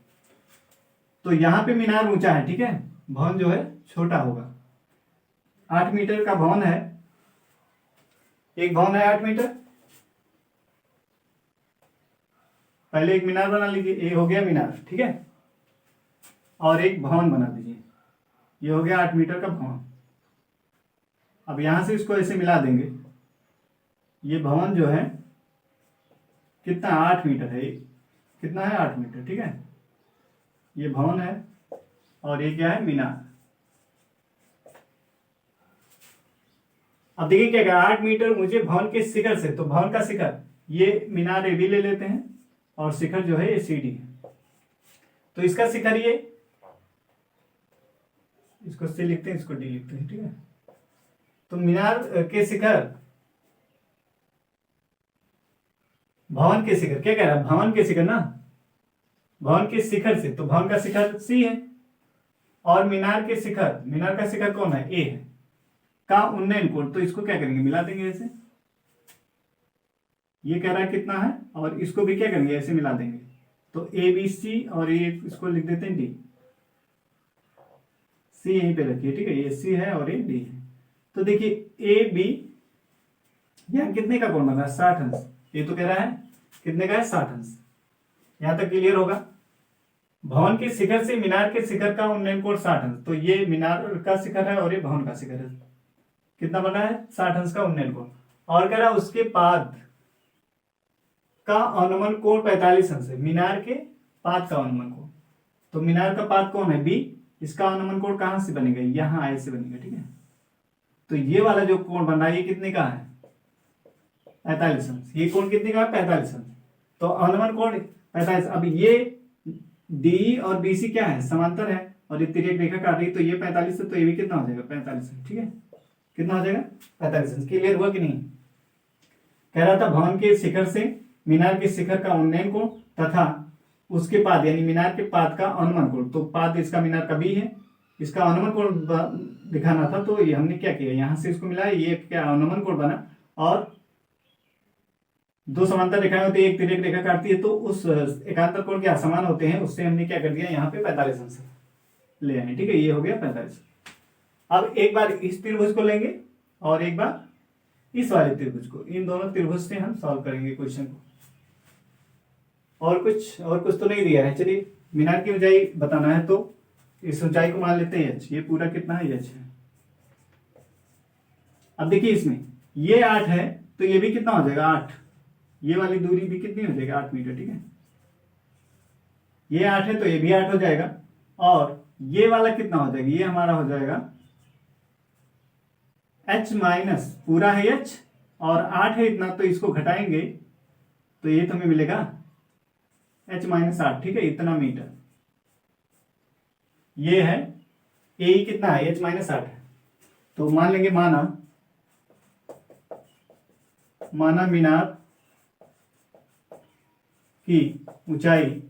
तो यहां पे मीनार ऊंचा है, ठीक है, भवन जो है छोटा होगा। 8 मीटर का भवन है, एक भवन है 8 मीटर। पहले एक मीनार बना लीजिए, ये हो गया मीनार, ठीक है, और एक भवन बना दीजिए, ये हो गया 8 मीटर का भवन। अब यहां से इसको ऐसे मिला देंगे। ये भवन जो है कितना, 8 मीटर है, कितना है, 8 मीटर, ठीक है, ये भवन है, और ये क्या है, मीनार। अब देखिए क्या कहा, 8 मीटर मुझे भवन के शिखर से, तो भवन का शिखर ये मीनार ए भी ले लेते हैं, और शिखर जो है ये सी डी है। तो इसका शिखर ये, इसको सी लिखते हैं, इसको डी लिखते हैं, ठीक है। तो मीनार के शिखर, भवन के शिखर, क्या कह रहा है, भवन के शिखर ना, भवन के शिखर से, तो भवन का शिखर सी है, और मीनार के शिखर, मीनार का शिखर कौन है, ए है, का उन्नयन कोण, तो इसको क्या करेंगे, मिला देंगे ऐसे। ये कह रहा है कितना है, और इसको भी क्या करेंगे, ऐसे मिला देंगे। तो ए बी सी, और ये इसको लिख देते हैं डी, सी यहीं पे रखिए, ठीक है, ये सी है और ये डी है। तो देखिए ए बी यहां कितने का कोण बन रहा है, 60 अंश। ये तो कह रहा है कितने का है, 60 अंश। यहां तक क्लियर होगा। भवन के शिखर से मीनार के शिखर का उन्नयन कोण 60 अंश, तो ये मीनार का शिखर है और ये भवन का शिखर है, कितना बना है, 60 अंश का उन्नयन कोण। और कह रहा उसके पाद का अनुमान कोण 45 अंश है, मीनार के पाद का अनुमान कोण। तो मीनार का पाद कौन है, बी, इसका अनुमान कोण कहां से बनेगा, यहां आई से बनेगा, ठीक है। तो ये वाला जो कोण बन रहा है ये कितने का है, 45 अंश। ये कोण कितने का है, 45 अंश। तो अनुमान कोण 45। अब ये डी और बी सी क्या है, समांतर है, और ये तिर्यक रेखा काट रही है, तो ये 45 है, तो ये भी कितना हो जाएगा, 45 अंश, ठीक है। कितना हो जाएगा, 45 अंश। क्लियर हुआ कि नहीं। कह रहा था भवन के शिखर से मीनार के शिखर का उन्नयन कोण तथा उसके पाद यानी मीनार के पाद का अनुमान कोण। तो पाद इसका मीनार का बी है, इसका अनुमान कोण दिखाना था, तो ये हमने क्या किया, यहां से इसको मिलाया, ये क्या अनुमान कोण बना, और दो समांतर रेखाएं होती है, एक तिर्यक रेखा काटती है, तो उस एकांतर कोण के समान होते हैं, उससे हमने क्या कर दिया, यहाँ पे 45 अंश ले आए, ठीक है, ये हो गया 45। अब एक बार इस त्रिभुज को लेंगे और एक बार इस वाले त्रिभुज को, इन दोनों त्रिभुज से हम सॉल्व करेंगे क्वेश्चन को। और कुछ तो नहीं दिया है। चलिए मीनार की ऊंचाई बताना है, तो इस ऊंचाई को मान लेते हैं एच। ये पूरा कितना है, एच है। अब देखिए इसमें ये 8 है, तो ये भी कितना हो जाएगा, 8। ये वाली दूरी भी कितनी हो जाएगी, 8 मीटर, ठीक है। ये 8 है तो ये भी 8 हो जाएगा, और ये वाला कितना हो जाएगा, ये हमारा हो जाएगा h माइनस, पूरा है h और 8 है इतना, तो इसको घटाएंगे तो ये तो हमें मिलेगा h माइनस 8, ठीक है, इतना मीटर। ये है ए कितना है, h माइनस 8 है। तो मान लेंगे, माना मीनार की ऊंचाई,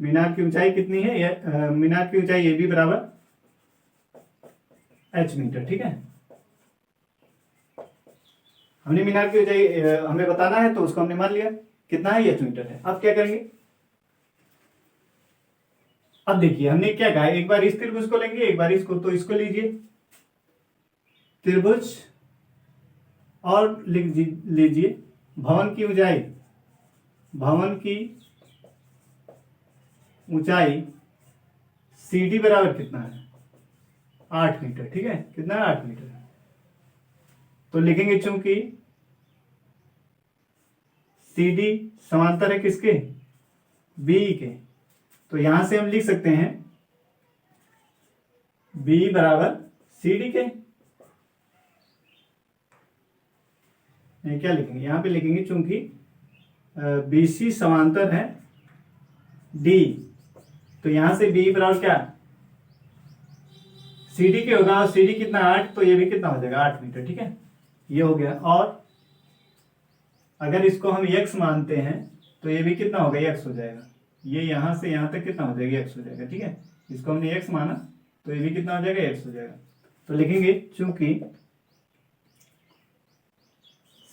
मीनार की ऊंचाई कितनी है, मीनार की ऊंचाई ए बी बराबर h मीटर, ठीक है। हमने मीनार की ऊंचाई हमें बताना है, तो उसको हमने मान लिया कितना है, h मीटर है। अब क्या करेंगे, अब देखिए हमने क्या कहा, एक बार इस त्रिभुज को लेंगे, एक बार इसको, तो इसको लीजिए त्रिभुज और लिख लीजिए भवन की ऊंचाई, भवन की ऊंचाई सी डी बराबर कितना है, 8 मीटर, ठीक है, कितना है, 8 मीटर। तो लिखेंगे चूंकि सी डी समांतर है किसके, बी के, तो यहां से हम लिख सकते हैं बी बराबर CD के नहीं, क्या लिखेंगे यहाँ पे लिखेंगे, चूंकि BC समांतर है D, तो यहां से B बराबर क्या CD के होगा, और CD कितना 8, तो ये भी कितना हो जाएगा 8 मीटर। ठीक है, ये हो गया। और अगर इसको हम x मानते हैं तो ये भी कितना होगा, x हो जाएगा। ये यहां से यहां तक कितना हो जाएगा, x हो जाएगा। ठीक है, इसको हमने x माना तो ये भी कितना हो जाएगा, x हो जाएगा। तो लिखेंगे चूंकि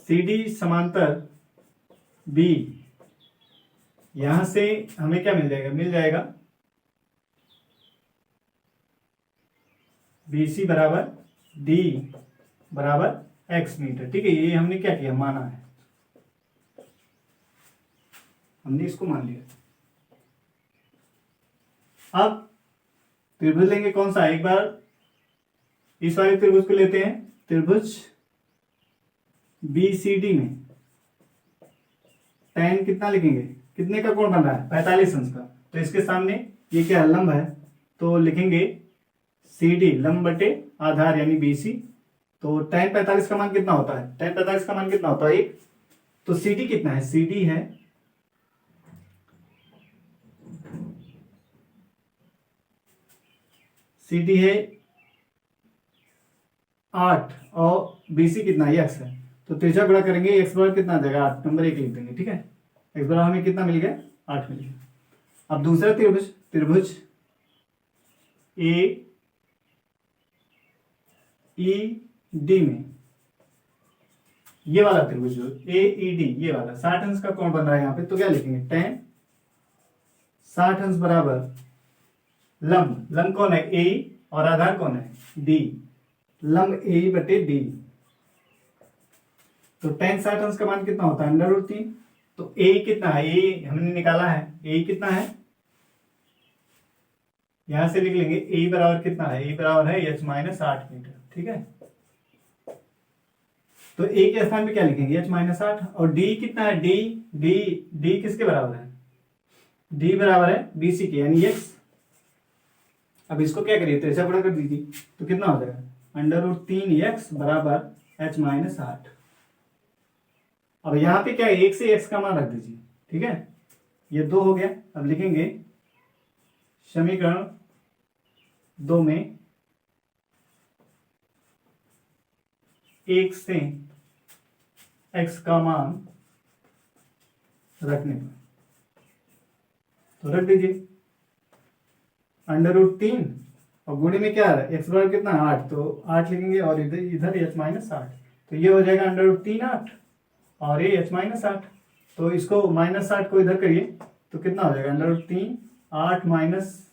CD समांतर B, यहां से हमें क्या मिल जाएगा, मिल जाएगा BC बराबर D बराबर x मीटर। ठीक है, ये हमने क्या किया, माना है, हमने इसको मान लिया। अब त्रिभुज लेंगे कौन सा, एक बार इस वाले त्रिभुज को लेते हैं, त्रिभुज BCD में tan कितना लिखेंगे, कितने का कोण बन रहा है, 45 अंश का। तो इसके सामने ये क्या लंब है, तो लिखेंगे CD लंब बटे आधार यानी BC। तो tan 45 का मान कितना होता है, tan 45 का मान कितना होता है 1। तो CD कितना है, CD है CD है 8 और BC कितना है, x है। तो त्रिज्या गुणा करेंगे, x बराबर कितना आ जाएगा 8, नंबर 1 लिख देंगे। ठीक है, x बराबर हमें कितना मिल गया, 8 मिल गया। अब दूसरा त्रिभुज, त्रिभुज AED में, ये वाला त्रिभुज जो AED, ये वाला 60 अंश का कोण बन रहा है यहाँ पे, तो क्या लिखेंगे, tan 60 अंश बराबर लंब, लंब कौन है A और आधार कौन है D, लंब A बटे D। तो tan 60 अंश का मान कितना होता है, √3। तो A कितना है, A हमने निकाला है, A कितना है, यहां से लिख लेंगे A बराबर कितना है, A बराबर है h माइनस 8 मीटर। ठीक है, तो A के स्थान पे क्या लिखेंगे, h माइनस 8। और D कितना है, D किसके बराबर है, D बराबर है BC के यानी x। अब इसको क्या करिए, त्रिज्या गुणा कर दीजिए, तो कितना हो जाएगा, √3x बराबर h माइनस 8। अब यहाँ पे क्या है, 1 से x का मान रख दीजिए। ठीक है, ये 2 हो गया। अब लिखेंगे समीकरण 2 में 1 से x का मान रखने पर, तो रख दीजिए √3 और गुणे में क्या है, x बराबर कितना 8, तो 8 लिखेंगे और इधर h माइनस 8, तो ये हो जाएगा √3 8 और ये h माइनस 8। तो इसको -8 को इधर करिए तो कितना हो जाएगा, √3 8 माइनस,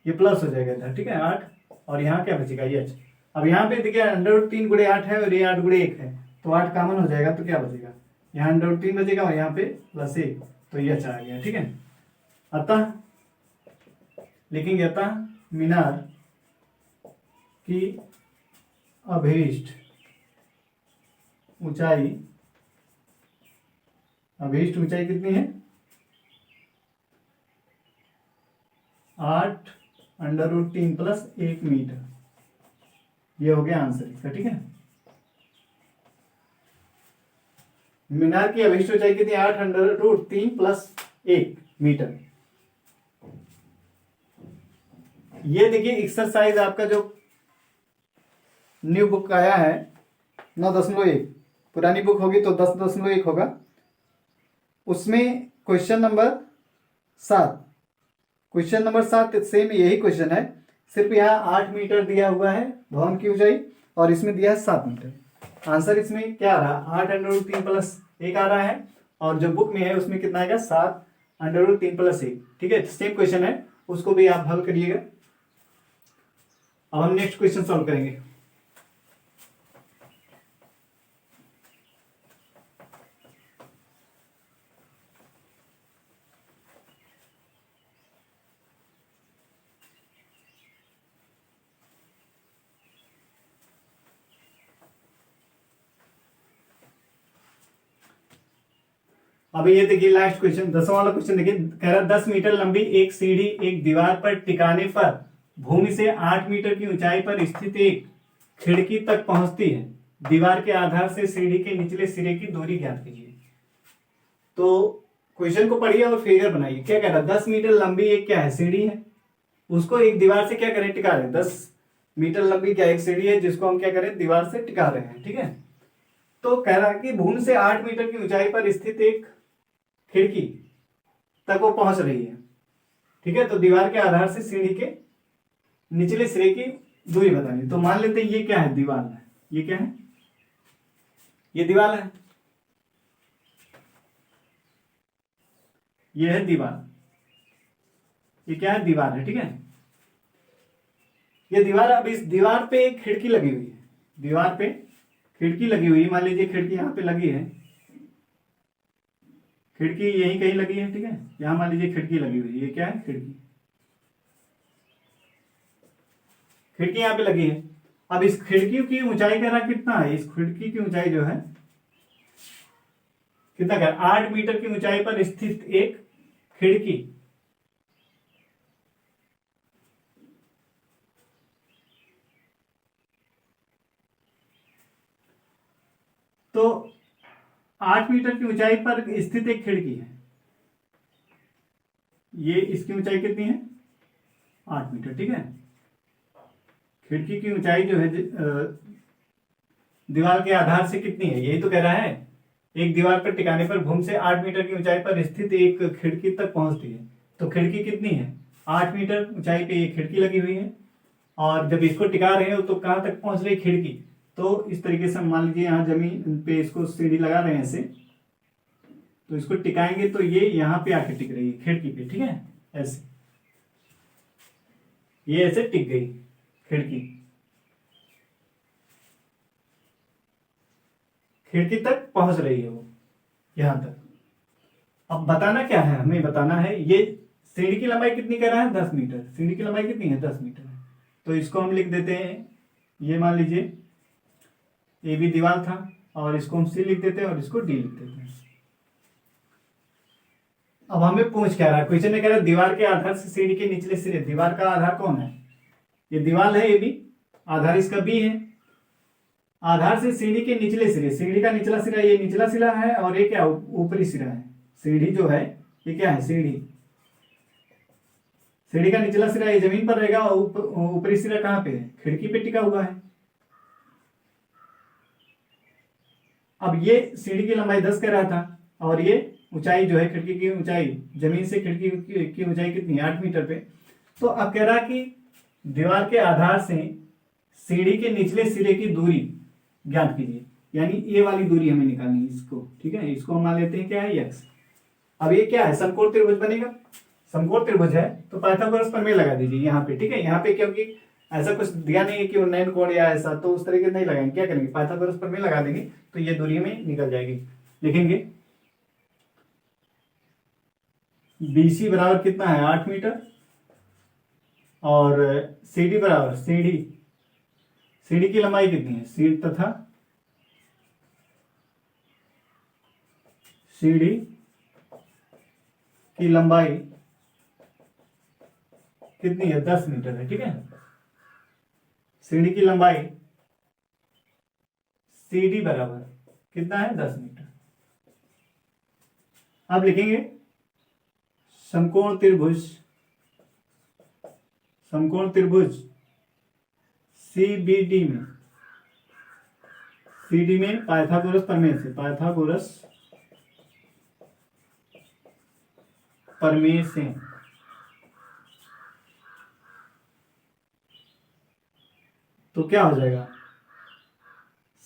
ये प्लस हो जाएगा इधर। ठीक है, 8 और यहाँ क्या बचेगा, ये h। अब यहाँ पे देखिए √3 गुणे 8 है और ये 8 गुणे 1 है, तो 8 कॉमन हो जाएगा, तो क्या बचेगा, यहाँ √3 बचेगा और यहाँ पे +1, तो ये h आ गया। ठीक है, अतः लिखेंगे, अतः मीनार की अभीष्ट ऊंचाई, अभीष्ट ऊंचाई कितनी है, 8 √3 प्लस 1 मीटर। ये हो गया आंसर इसका। ठीक है, मीनार की अभीष्ट ऊंचाई कितनी, 8 √3 प्लस 1 मीटर। ये देखिए एक्सरसाइज आपका जो न्यू बुक आया है 9.1, पुरानी बुक होगी तो 10.1 होगा, उसमें question number 7, question number 7 same यही क्वेश्चन है, सिर्फ यहाँ 8 मीटर दिया हुआ है भवन की ऊंचाई और इसमें दिया है 7 मीटर। आंसर इसमें क्या आ रहा, 8 √3 प्लस 1 आ रहा है, और जो बुक में है उसमें कितना आएगा, 7 √3 प्लस 1। ठीक है, सेम क्वेश्चन है, उसको भी आप हल करिएगा। अब हम नेक्स्ट क्वेश्चन सॉल्व करेंगे। अब ये देखिए लास्ट क्वेश्चन, 10वां वाला क्वेश्चन देखिए, कह रहा 10 मीटर लंबी एक सीढ़ी एक दीवार पर टिकाने पर भूमि से 8 मीटर की ऊंचाई पर स्थित एक खिड़की तक पहुंचती है, दीवार के आधार से सीढ़ी के निचले सिरे की दूरी ज्ञात कीजिए। तो क्वेश्चन को पढ़िए और फिगर बनाइए। क्या कह रहा है, 10 मीटर लंबी एक क्या है, सीढ़ी है, उसको एक दीवार से क्या करें, टिका रहे। 10 मीटर लंबी क्या एक सीढ़ी है जिसको हम क्या करें, दीवार से टिका रहे हैं, ठीक है। तो कह रहा है कि भूमि से 8 मीटर की ऊंचाई पर स्थित एक खिड़की तक वो पहुंच रही है, ठीक है। तो दीवार के आधार से सीढ़ी के निचले सिरे की दूरी बतानी। तो मान लेते हैं ये क्या है, दीवार है, ये क्या है, ये दीवार है, ये है दीवार, ये क्या है, दीवार है, ठीक है। ये दीवार, अब इस दीवार पे एक खिड़की लगी हुई है, दीवार पे खिड़की लगी हुई है, मान लीजिए खिड़की यहाँ पे लगी है, खिड़की यहीं कहीं लगी है, ठीक है। यहां मान लीजिए खिड़की लगी हुई है, ये क्या है, खिड़की, खिड़की यहाँ पे लगी है। अब इस खिड़की की ऊंचाई कह रहा कितना है, इस खिड़की की ऊंचाई जो है कितना कह रहा, 8 मीटर की ऊंचाई पर स्थित एक खिड़की, तो 8 मीटर की ऊंचाई पर स्थित एक खिड़की है, ये इसकी ऊंचाई कितनी है, 8 मीटर, ठीक है। खिड़की की ऊंचाई जो है दीवार के आधार से कितनी है, यही तो कह रहा है। एक दीवार पर टिकाने पर भूमि से 8 मीटर की ऊंचाई पर स्थित एक खिड़की तक पहुंचती है। तो खिड़की कितनी है, 8 मीटर ऊंचाई पे ये खिड़की लगी हुई है, और जब इसको टिका रहे हो तो कहां तक पहुंच रही खिड़की, तो इस तरीके से मान लीजिए यहाँ जमीन पे इसको सीढ़ी लगा रहे हैं ऐसे, तो इसको टिकाएंगे तो ये यहाँ पे आके टिक रही है खिड़की पे, ठीक है, ऐसे, ये ऐसे टिक गई खिड़की, खिड़की तक पहुंच रही है वो यहां तक। अब बताना क्या है, हमें बताना है ये सीढ़ी की लंबाई कितनी कर रहा है, 10 मीटर, सीढ़ी की लंबाई कितनी है, 10 मीटर है। तो इसको हम लिख देते हैं, ये मान लीजिए ए भी दीवार था, और इसको हम सी लिख देते हैं और इसको डी लिख देते हैं। अब हमें पूछ क्या रहा है, क्वेश्चन में कह रहा है दीवार के आधार से सीढ़ी के निचले सिरे, दीवार का आधार कौन है, ये दीवार है, ये भी आधार इसका बी है। आधार से सीढ़ी के निचले सिरे, सीढ़ी का निचला सिरा ये निचला सिरा है, और ये क्या ऊपरी सिरा है, सीढ़ी जो है ये क्या है, सीढ़ी, सीढ़ी का निचला सिरा ये जमीन पर रहेगा, और ऊपरी सिरा कहां पे है, खिड़की पे टिका हुआ है। अब ये सीढ़ी की लंबाई 10 कह रहा था, और ये ऊंचाई जो है खिड़की की ऊंचाई, जमीन से खिड़की की ऊंचाई कितनी है, 8 मीटर पे। तो अब कह रहा कि दीवार के आधार से सीढ़ी के निचले सिरे की दूरी ज्ञात कीजिए, यानी ये वाली दूरी हमें निकालनी है इसको, ठीक है। इसको हम मान लेते हैं क्या है, एक्स। अब ये क्या है, समकोण त्रिभुज बनेगा, समकोण त्रिभुज है तो पाइथागोरस प्रमेय लगा दीजिए यहाँ पे, ठीक है। यहाँ पे क्योंकि ऐसा कुछ दिया नहीं है कि उन्नयन कोण या ऐसा, तो उस तरीके से नहीं लगाएंगे, क्या करेंगे, पाइथागोरस प्रमेय लगा देंगे, तो ये दूरी हमें निकल जाएगी। लिखेंगे BC बराबर कितना है, 8 मीटर, और CD बराबर, सीढ़ी की लंबाई कितनी है, सीढ़ी तथा सीढ़ी की लंबाई कितनी है, 10 मीटर है, ठीक है। सीढ़ी की लंबाई CD बराबर कितना है, 10 मीटर। अब लिखेंगे समकोण त्रिभुज CBD में, CD में पाइथागोरस प्रमेय से, पाइथागोरस प्रमेय से तो क्या हो जाएगा,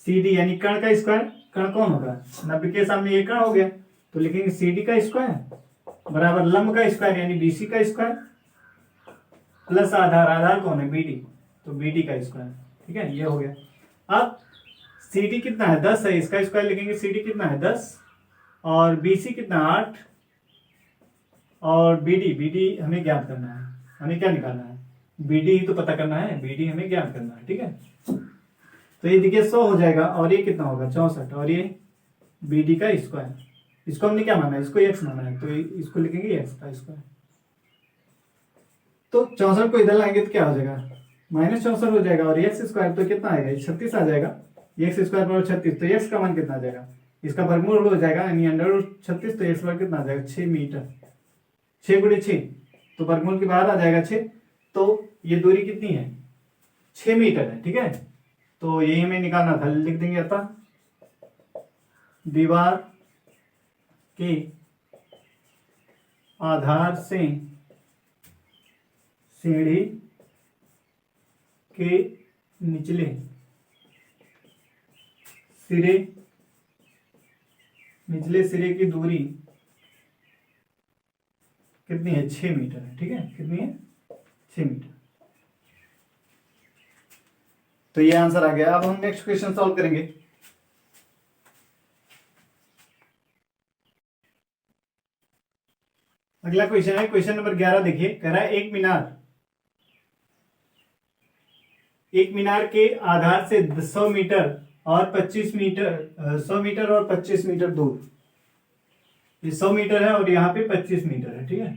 CD यानी कर्ण का स्क्वायर, कर्ण कौन होगा, 90 के सामने ये कर्ण हो गया, तो लिखेंगे CD का स्क्वायर बराबर लंब का स्क्वायर यानी BC का स्क्वायर, प्लस आधार, आधार कौन है, BD, तो BD का स्क्वायर, ठीक है, ये हो गया। अब CD कितना है, 10 है, इसका स्क्वायर लिखेंगे, CD कितना है, 10, और BC कितना, 8, और BD हमें ज्ञात करना है, हमें क्या निकालना है, BD ही तो पता करना है, BD हमें ज्ञात करना है, ठीक है। तो ये देखिए 100 हो जाएगा, और ये कितना होगा, 64, और ये BD का स्क्वायर, इसको हमने क्या माना है, इसको x माना है, तो इसको लिखेंगे x का स्क्वायर। तो 64 को इधर लाएंगे तो क्या हो जाएगा, -64 हो जाएगा, और एक्स स्क्वायर तो कितना आएगा, 36 आ जाएगा। एक्स स्क्वायर बराबर 36, तो एक्स का मान कितना आ जाएगा, इसका वर्गमूल हो जाएगा यानी √36, तो एक्स वर्ग कितना आ जाएगा 6 मीटर। 6 गुणे 6, तो वर्गमूल के बाहर आ जाएगा 6, तो ये दूरी कितनी है 6 मीटर है। ठीक है, तो यही हमें निकालना था, लिख देंगे अतः दीवार के आधार से सीढ़ी के निचले सिरे की दूरी कितनी है 6 मीटर है। ठीक है, कितनी है 6 मीटर। तो ये आंसर आ गया। अब हम नेक्स्ट क्वेश्चन सॉल्व करेंगे। अगला क्वेश्चन है क्वेश्चन नंबर 11। देखिए, कह रहा है एक मीनार के आधार से 100 मीटर और 25 मीटर 100 मीटर और 25 मीटर दूर, ये 100 मीटर है और यहाँ पे 25 मीटर है। ठीक है,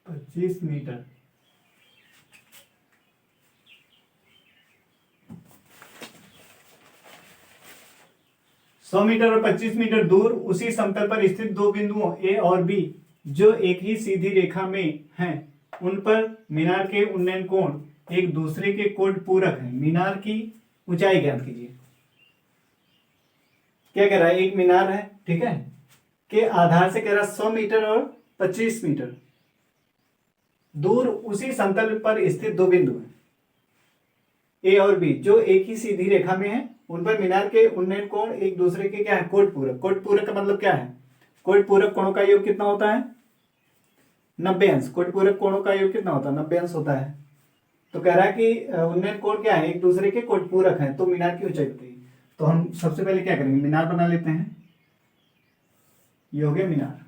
25 मीटर। सौ मीटर और 25 मीटर दूर उसी समतल पर स्थित दो बिंदुओं ए और बी जो एक ही सीधी रेखा में हैं, उन पर मीनार के उन्नयन कोण एक दूसरे के कोण पूरक हैं। मीनार की ऊंचाई ज्ञात कीजिए। क्या कह रहा है, एक मीनार है, ठीक है, के आधार से कह रहा है 100 मीटर और 25 मीटर दूर उसी समतल पर स्थित दो बिंदु हैं ए और बी जो एक ही सीधी रेखा में है, उन पर मीनार के उन्नयन कोण एक दूसरे के क्या है कोण पूरक। कोण पूरक का मतलब क्या है, कोण पूरक कोणों का योग कितना होता है 90 अंश। कोण पूरक कोणों का योग कितना होता है 90 अंश होता है। तो कह रहा है कि उन्नयन कोण क्या है एक दूसरे के कोण पूरक है, तो मीनार की ऊंचाई बताइए। तो हम सबसे पहले क्या करेंगे, मीनार बना लेते हैं। ये हो गया मीनार।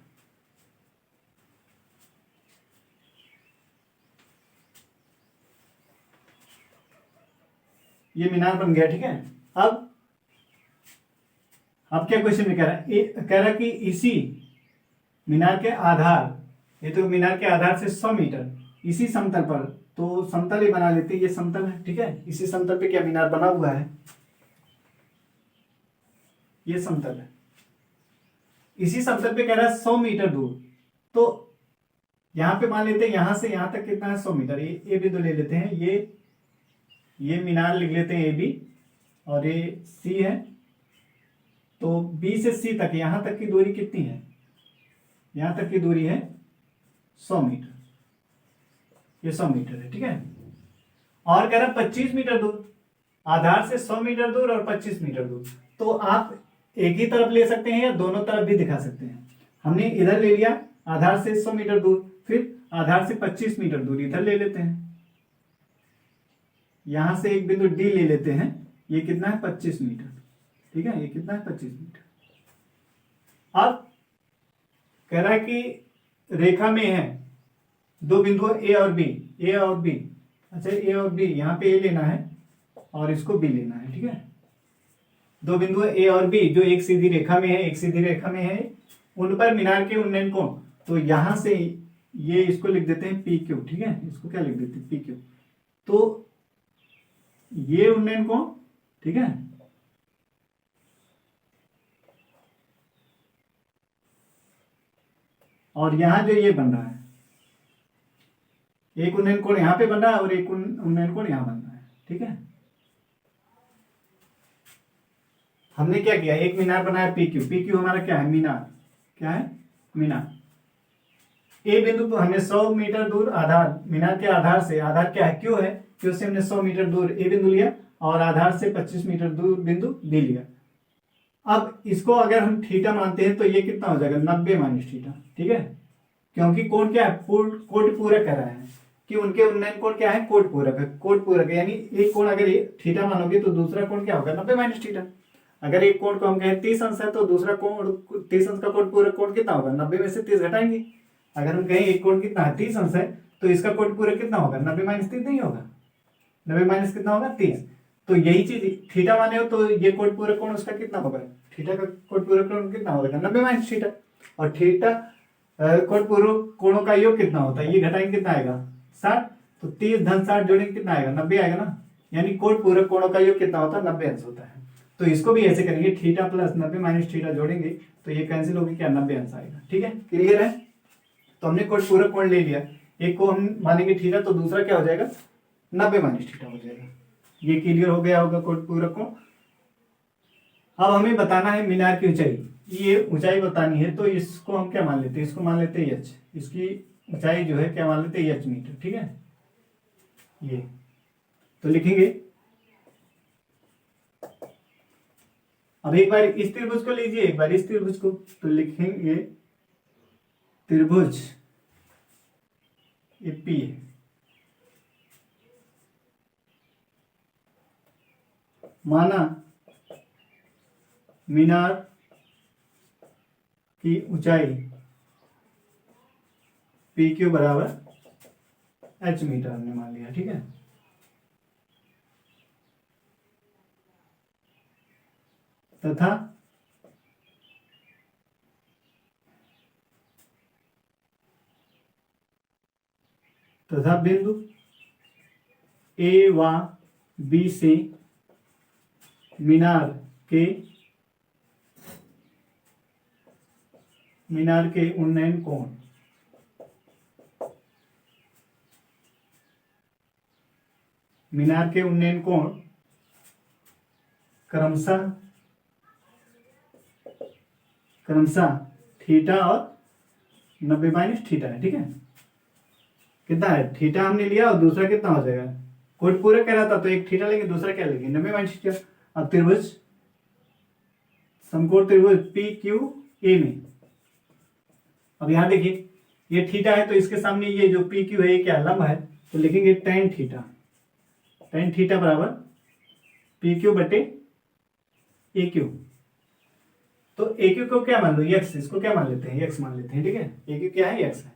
ये मीनार बन गया। ठीक है, अब क्या क्वेश्चन में कह रहा है, कह रहा है कि इसी मीनार के आधार, ये तो मीनार के आधार से 100 मीटर इसी समतल पर, तो समतल ही बना लेते हैं, ये समतल है। ठीक है, इसी समतल पे क्या मीनार बना हुआ है, ये समतल है। इसी समतल पे कह रहा है 100 मीटर दूर, तो यहां पे मान लेते हैं यहां से यहां तक कितना है 100 मीटर। ये ए बिंदु ले लेते हैं, ये मीनार लिख लेते हैं ए बी, और ये सी है। तो बी से सी तक यहां तक की दूरी कितनी है, यहां तक की दूरी है 100 मीटर, ये 100 मीटर है। ठीक है, और कह रहा है 25 मीटर दूर, आधार से 100 मीटर दूर और 25 मीटर दूर। तो आप एक ही तरफ ले सकते हैं या दोनों तरफ भी दिखा सकते हैं। हमने इधर ले लिया आधार से 100 मीटर दूर, फिर आधार से 25 मीटर दूर इधर ले लेते हैं। यहां से एक बिंदु डी ले लेते हैं, ये कितना है 25 मीटर। ठीक है, ये कितना है 25 मीटर। अब कह रहा है कि रेखा में है दो बिंदु ए और बी, ए और बी। अच्छा, ए और बी, यहां पे ए लेना है और इसको बी लेना है। ठीक है, दो बिंदु ए और बी जो एक सीधी रेखा में है, एक सीधी रेखा में है, उन पर मीनार के उन्नयन कोण, तो यहां से ये इसको लिख देते हैं पी क्यू। ठीक है, इसको क्या लिख देते हैं पी क्यू। तो ये उन्नयन कोण, ठीक है, और यहां जो ये बन रहा है, एक उन्नयन कोण यहां पे बन रहा है और एक उन्नयन कोण यहां बन रहा है। ठीक है, हमने क्या किया, एक मीनार बनाया पी क्यू। पी क्यू हमारा क्या है मीनार, क्या है मीनार। ए बिंदु पर हमने 100 मीटर दूर आधार, मीनार के आधार से, आधार क्या है क्यू है, क्यू से हमने 100 मीटर दूर ए बिंदु लिया और आधार से 25 मीटर दूर बिंदु बी लिया। अब इसको अगर हम थीटा मानते हैं तो ये कितना हो जाएगा 90 माइनस थीटा। ठीक है, क्योंकि कोण क्या है कोण पूरक कर रहा है कि उनके उन्नयन कोण क्या है कोण पूरक है। कोण पूरक है यानी एक कोण अगर थीटा मानोगे तो दूसरा कोण क्या होगा 90 माइनस थीटा। अगर एक कोण को हम कहें 30 अंश है तो दूसरा कोण 30 अंश का कोण पूरक कोण कितना होगा 90 में से 30 घटाएंगे। अगर हम कहें एक कोण कितना है 30 अंश है तो इसका कोण पूरक कितना होगा 90 माइनस 30 नहीं होगा, 90 माइनस कितना होगा 30। तो यही चीज थीटा माने हो तो ये कोण पूरक कोण उसका कितना होगा, थीटा का कोण पूरक कोण कितना होगा 90 माइनस थीटा। और थीटा कोट पूर्व कोणों का योग कितना होता है, ये घटाएंगे कितना आएगा 60, तो 30 धन 60 जोड़ेंगे कितना आएगा 90 आएगा ना। यानी कोट पूर्व कोणों का योग कितना होता है 90 अंश होता है। तो इसको भी ऐसे करेंगे, थीटा प्लस 90 माइनस थीटा जोड़ेंगे तो ये कैंसिल होगी, क्या 90 अंश आएगा। ठीक है, क्लियर है। तो हमने कोट पूर्व कोण ले लिया, एक को हम मानेंगे थीटा तो दूसरा क्या हो जाएगा 90 माइनस थीटा हो जाएगा। ये क्लियर हो गया होगा कोट पूर्व कोण। अब हमें बताना है मीनार की ऊंचाई, ये ऊंचाई बतानी है तो इसको हम क्या मान लेते हैं, इसको मान लेते हैं एच, इसकी ऊंचाई जो है क्या मान लेते हैं एच मीटर। ठीक है, ये तो लिखेंगे। अब एक बार इस त्रिभुज को लीजिए, एक बार इस त्रिभुज को, तो लिखेंगे त्रिभुज ये पी है, माना मीनार की ऊंचाई पी क्यू बराबर एच मीटर हमने मान लिया। ठीक है, तथा बिंदु ए व बी से मीनार के उन्नयन कोण क्रमशः थीटा और 90 माइनस थीटा है। ठीक है, कितना है थीटा हमने लिया और दूसरा कितना हो जाएगा, कोट पूरा कह रहा था तो एक थीटा लेंगे, दूसरा क्या लेंगे 90 माइनस थीटा। अब त्रिभुज समकोण त्रिभुज पी क्यू ए में, अब यहां देखिए ये थीटा है तो इसके सामने ये जो पी क्यू है ये क्या लंब है, तो लिखेंगे टेन थीटा बराबर पी क्यू बटे ए क्यू। तो ए क्यू को क्या मान लो एक्स, इसको क्या मान लेते हैं एक्स मान लेते हैं। ठीक है, ए क्यू क्या है एक्स है,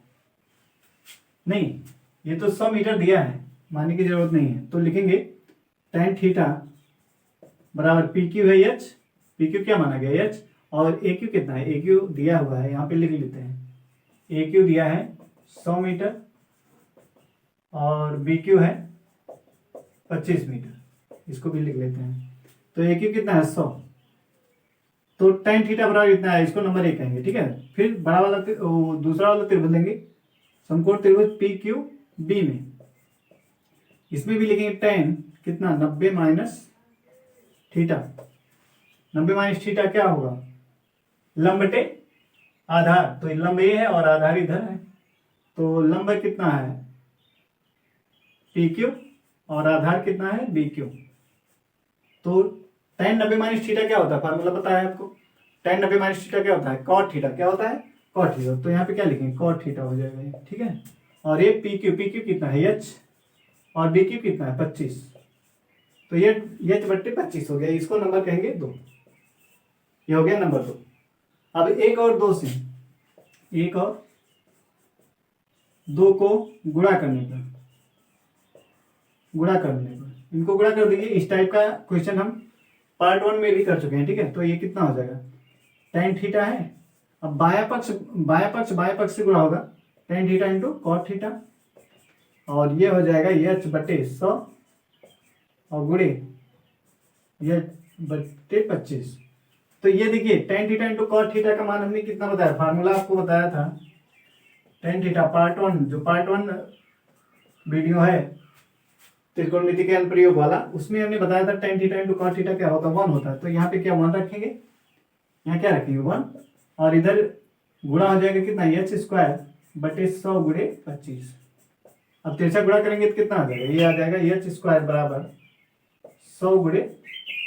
नहीं ये तो 100 मीटर दिया है, मानने की जरूरत नहीं है। तो लिखेंगे टेन थीटा बराबर पी क्यू है एच, पी क्यू क्या माना गया एच, और ए क्यू कितना है, ए क्यू दिया हुआ है यहाँ पे लिख लेते हैं, ए क्यू दिया है 100 मीटर और बी क्यू है 25 मीटर, इसको भी लिख लेते हैं। तो ए क्यू कितना है 100, तो टेन थीटा बराबर इतना है, इसको नंबर 1 कहेंगे। ठीक है, फिर बड़ा वाला दूसरा वाला त्रिभुज लेंगे समकोण त्रिभुज पी क्यू बी में, इसमें भी लिखेंगे टेन कितना 90 माइनस थीटा। 90 माइनस थीटा क्या होगा लंब बटे आधार, तो लंब ये है और आधार इधर है, तो लंब कितना है पी क्यू और आधार कितना है बी क्यू। तो टेन 90 माइनस थीटा क्या होता है, फार्मूला पता है आपको, टेन 90 माइनस थीटा क्या होता है कॉट थीटा, क्या होता है कॉट थीटा। तो यहाँ पे क्या लिखेंगे कॉट थीटा हो जाएगा ये। ठीक है, और ये पी क्यू कितना है एच और बी क्यू कितना है 25, तो ये एच बट्टे 25 हो गया, इसको नंबर कहेंगे 2, ये हो गया नंबर 2। अब एक और 2 से एक और 2 को गुणा करने पर इनको गुणा कर देंगे। इस टाइप का क्वेश्चन हम पार्ट 1 में भी कर चुके हैं। ठीक है, तो ये कितना हो जाएगा टेन थीटा है, अब बाया पक्ष से गुणा होगा tan theta into cot theta, और ये हो जाएगा एच बटे 100 और गुणे एच बटे 25। तो ये देखिए tan theta into cot theta का मान हमने कितना बताया, फार्मूला आपको बताया था टेन थीटा पार्ट 1, जो पार्ट 1 वीडियो है त्रिकोणमिति के अनुप्रयोग वाला, उसमें हमने बताया था tan theta into cot theta क्या होता है 1 होता है। तो यहाँ पे क्या 1 रखेंगे, यहाँ क्या रखेंगे 1, और इधर गुणा हो जाएगा कितना एच स्क्वायर बटे 100 गुणे 25। अब तिरछा गुणा करेंगे तो कितना आ जाएगा, ये आ जाएगा एच स्क्वायर बराबर 100 गुणे